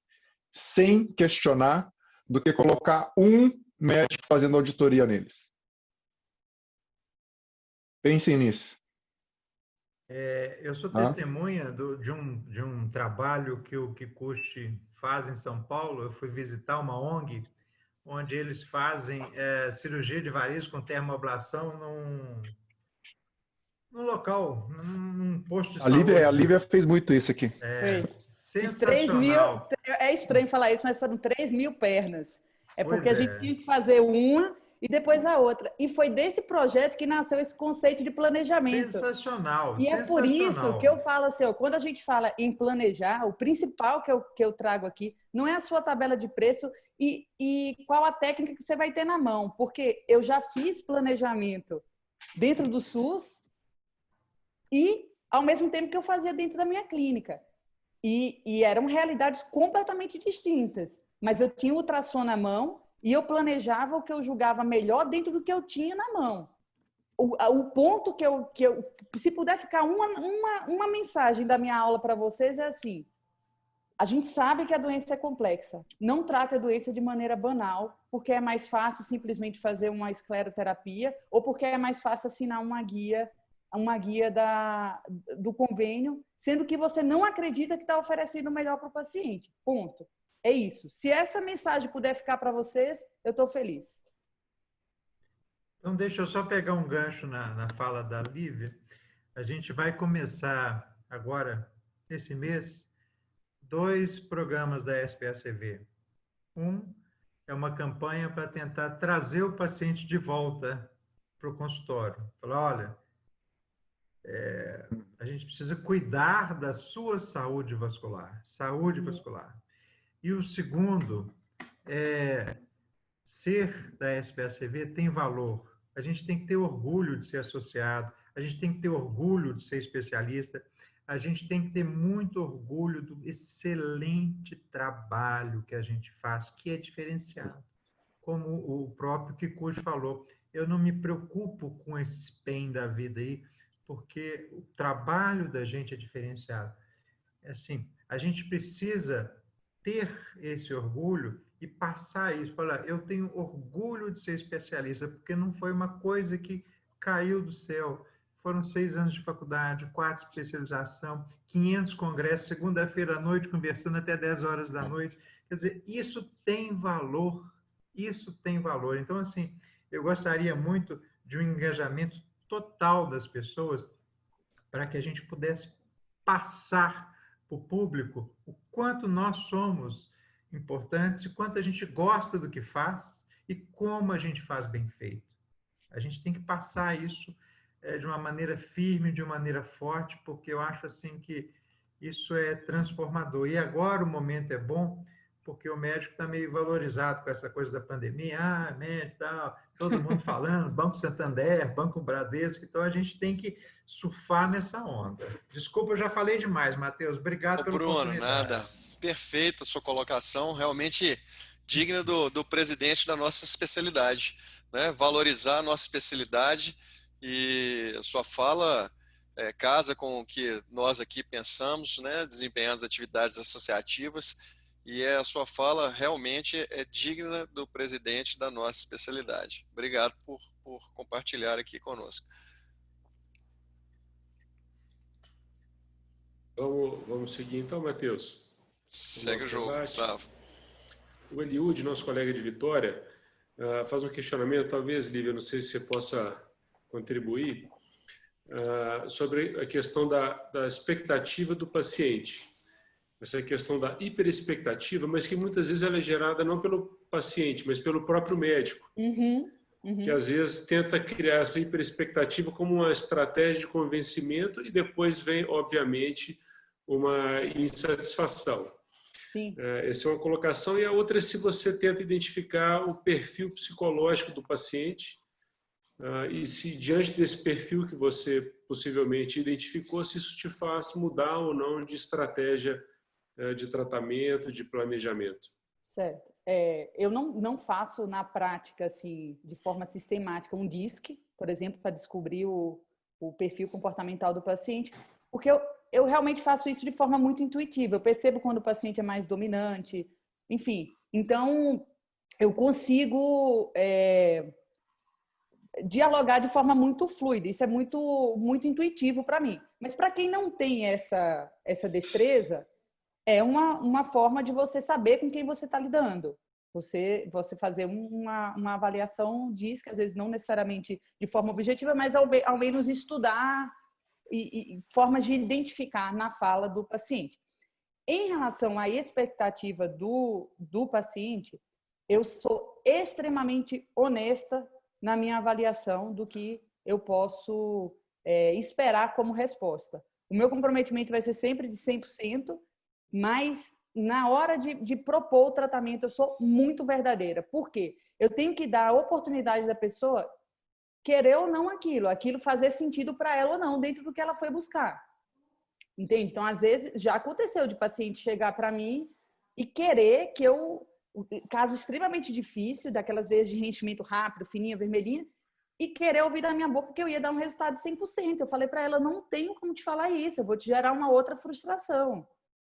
sem questionar, do que colocar um médico fazendo auditoria neles. Pensem nisso. Eu sou testemunha de um trabalho que o Kikuchi faz em São Paulo. Eu fui visitar uma ONG onde eles fazem cirurgia de varizes com termoablação num local, num posto de saúde. A Lívia fez muito isso aqui. Sensacional. É estranho falar isso, mas foram 3.000 pernas. Porque a gente tinha que fazer uma e depois a outra. E foi desse projeto que nasceu esse conceito de planejamento. Sensacional. E é por isso que eu falo assim, quando a gente fala em planejar, o principal que eu trago aqui não é a sua tabela de preço e qual a técnica que você vai ter na mão. Porque eu já fiz planejamento dentro do SUS e ao mesmo tempo que eu fazia dentro da minha clínica. E eram realidades completamente distintas. Mas eu tinha o ultrassom na mão e eu planejava o que eu julgava melhor dentro do que eu tinha na mão. O ponto que eu se puder ficar uma mensagem da minha aula para vocês é assim: a gente sabe que a doença é complexa. Não trate a doença de maneira banal, porque é mais fácil simplesmente fazer uma escleroterapia ou porque é mais fácil assinar uma guia do convênio, sendo que você não acredita que está oferecendo o melhor para o paciente. Ponto. É isso. Se essa mensagem puder ficar para vocês, eu estou feliz. Então, deixa eu só pegar um gancho na fala da Lívia. A gente vai começar agora, esse mês, 2 programas da SPACV. Um é uma campanha para tentar trazer o paciente de volta para o consultório. Falar, olha, a gente precisa cuidar da sua saúde vascular. Saúde vascular. E o segundo é ser da SPACV tem valor. A gente tem que ter orgulho de ser associado, a gente tem que ter orgulho de ser especialista, a gente tem que ter muito orgulho do excelente trabalho que a gente faz, que é diferenciado. Como o próprio Kikuchi falou, eu não me preocupo com esses PEN da vida aí, porque o trabalho da gente é diferenciado. Assim, a gente precisa ter esse orgulho e passar isso, falar, eu tenho orgulho de ser especialista, porque não foi uma coisa que caiu do céu. Foram 6 anos de faculdade, 4 especialização, 500 congressos, segunda-feira à noite, conversando até 10 horas da noite. Quer dizer, isso tem valor, isso tem valor. Então, assim, eu gostaria muito de um engajamento total das pessoas para que a gente pudesse passar para o público o quanto nós somos importantes e quanto a gente gosta do que faz e como a gente faz bem feito. A gente tem que passar isso de uma maneira firme, de uma maneira forte, porque eu acho assim que isso é transformador. E agora o momento é bom, porque o médico está meio valorizado com essa coisa da pandemia. Ah, médico, tal, todo mundo falando, Banco Santander, Banco Bradesco, então a gente tem que surfar nessa onda. Desculpa, eu já falei demais, Matheus. Obrigado pela oportunidade. Bruno, nada. Perfeita a sua colocação, realmente digna do presidente da nossa especialidade, né? Valorizar a nossa especialidade, e a sua fala casa com o que nós aqui pensamos, né? Desempenhando as atividades associativas, e a sua fala realmente é digna do presidente da nossa especialidade. Obrigado por compartilhar aqui conosco. Vamos seguir então, Matheus. Segue o jogo, Gustavo. O Eliud, nosso colega de Vitória, faz um questionamento, talvez, Lívia, não sei se você possa contribuir, sobre a questão da expectativa do paciente. Essa questão da hiperexpectativa, mas que muitas vezes ela é gerada não pelo paciente, mas pelo próprio médico. Que às vezes tenta criar essa hiperexpectativa como uma estratégia de convencimento e depois vem, obviamente, uma insatisfação. Sim. Essa é uma colocação. E a outra é se você tenta identificar o perfil psicológico do paciente e se diante desse perfil que você possivelmente identificou, se isso te faz mudar ou não de estratégia de tratamento, de planejamento. Certo. Eu não faço na prática, assim, de forma sistemática, um DISC, por exemplo, para descobrir o perfil comportamental do paciente, porque eu realmente faço isso de forma muito intuitiva. Eu percebo quando o paciente é mais dominante, enfim. Então, eu consigo dialogar de forma muito fluida. Isso é muito, muito intuitivo para mim. Mas para quem não tem essa destreza, é uma forma de você saber com quem você está lidando. Você fazer uma avaliação diz que às vezes não necessariamente de forma objetiva, mas ao menos estudar e formas de identificar na fala do paciente. Em relação à expectativa do paciente, eu sou extremamente honesta na minha avaliação do que eu posso esperar como resposta. O meu comprometimento vai ser sempre de 100%, mas na hora de propor o tratamento, eu sou muito verdadeira. Por quê? Eu tenho que dar a oportunidade da pessoa querer ou não aquilo fazer sentido para ela ou não, dentro do que ela foi buscar. Entende? Então, às vezes, já aconteceu de paciente chegar para mim e querer que eu, caso extremamente difícil, daquelas vezes de reenchimento rápido, fininha, vermelhinha, e querer ouvir da minha boca que eu ia dar um resultado de 100%. Eu falei para ela, não tenho como te falar isso, eu vou te gerar uma outra frustração.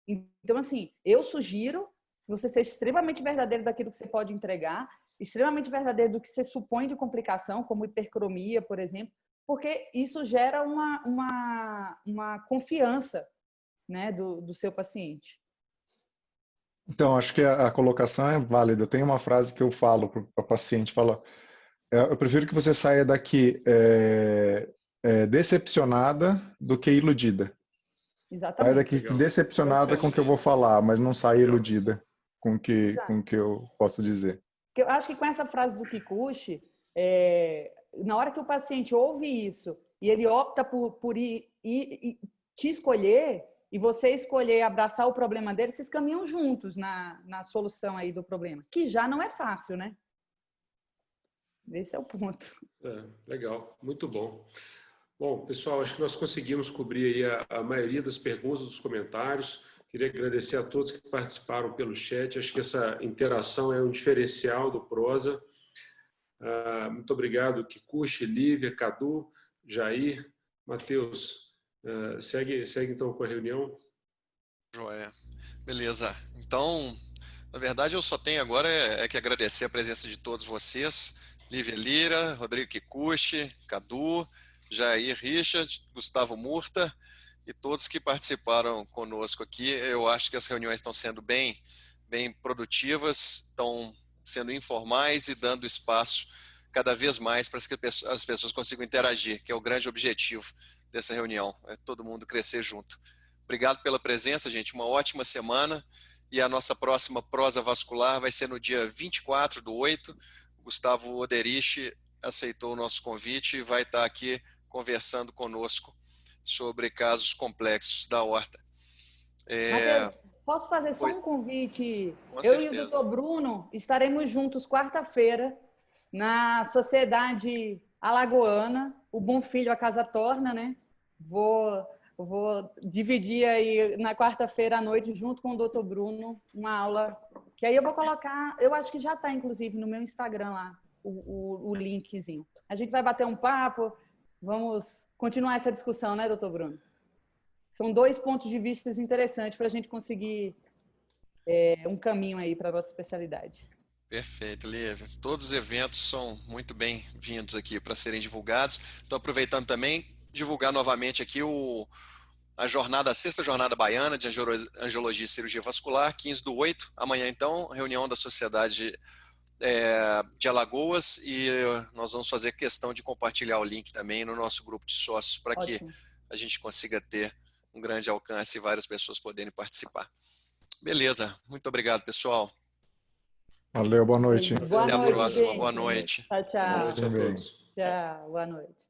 Então, assim, eu sugiro você ser extremamente verdadeiro daquilo que você pode entregar, extremamente verdadeiro do que você supõe de complicação, como hipercromia, por exemplo, porque isso gera uma confiança, né, do seu paciente. Então, acho que a colocação é válida. Tem uma frase que eu falo para o paciente, falo, eu prefiro que você saia daqui decepcionada do que iludida. Exatamente. Saia daqui decepcionada com o que eu vou falar, mas não saia iludida com o que eu posso dizer. Eu acho que com essa frase do Kikuchi, na hora que o paciente ouve isso e ele opta por ir te escolher e você escolher abraçar o problema dele, vocês caminham juntos na solução aí do problema, que já não é fácil, né? Esse é o ponto. Legal, muito bom. Bom, pessoal, acho que nós conseguimos cobrir aí a maioria das perguntas, dos comentários. Queria agradecer a todos que participaram pelo chat. Acho que essa interação é um diferencial do Prosa. Muito obrigado, Kikuchi, Lívia, Cadu, Jair, Matheus. Segue então com a reunião. Joia. Beleza. Então, na verdade, eu só tenho agora que agradecer a presença de todos vocês. Lívia Lira, Rodrigo Kikuchi, Cadu, Jair Richard, Gustavo Murta e todos que participaram conosco aqui. Eu acho que as reuniões estão sendo bem produtivas, estão sendo informais e dando espaço cada vez mais para que as pessoas consigam interagir, que é o grande objetivo dessa reunião, é todo mundo crescer junto. Obrigado pela presença, gente, uma ótima semana e a nossa próxima Prosa Vascular vai ser no dia 24/8. Gustavo Oderich aceitou o nosso convite e vai estar aqui conversando conosco sobre casos complexos da aorta. Matheus, posso fazer só um convite? Com eu certeza. E o doutor Bruno estaremos juntos quarta-feira na Sociedade Alagoana, o Bom Filho a Casa Torna, né? Vou dividir aí na quarta-feira à noite, junto com o doutor Bruno, uma aula que aí eu vou colocar, eu acho que já está, inclusive, no meu Instagram lá, o linkzinho. A gente vai bater um papo, vamos continuar essa discussão, né, doutor Bruno? São 2 pontos de vista interessantes para a gente conseguir um caminho aí para a nossa especialidade. Perfeito, Lívia. Todos os eventos são muito bem-vindos aqui para serem divulgados. Estou aproveitando também, divulgar novamente aqui a 6ª Jornada Baiana de Angiologia e Cirurgia Vascular, 15/8. Amanhã, então, reunião da Sociedade de Alagoas e nós vamos fazer questão de compartilhar o link também no nosso grupo de sócios para que a gente consiga ter um grande alcance e várias pessoas poderem participar. Beleza. Muito obrigado, pessoal. Valeu, boa noite. Até a próxima. Gente. Boa noite. Tchau, tchau. Boa noite a todos. Tchau, boa noite.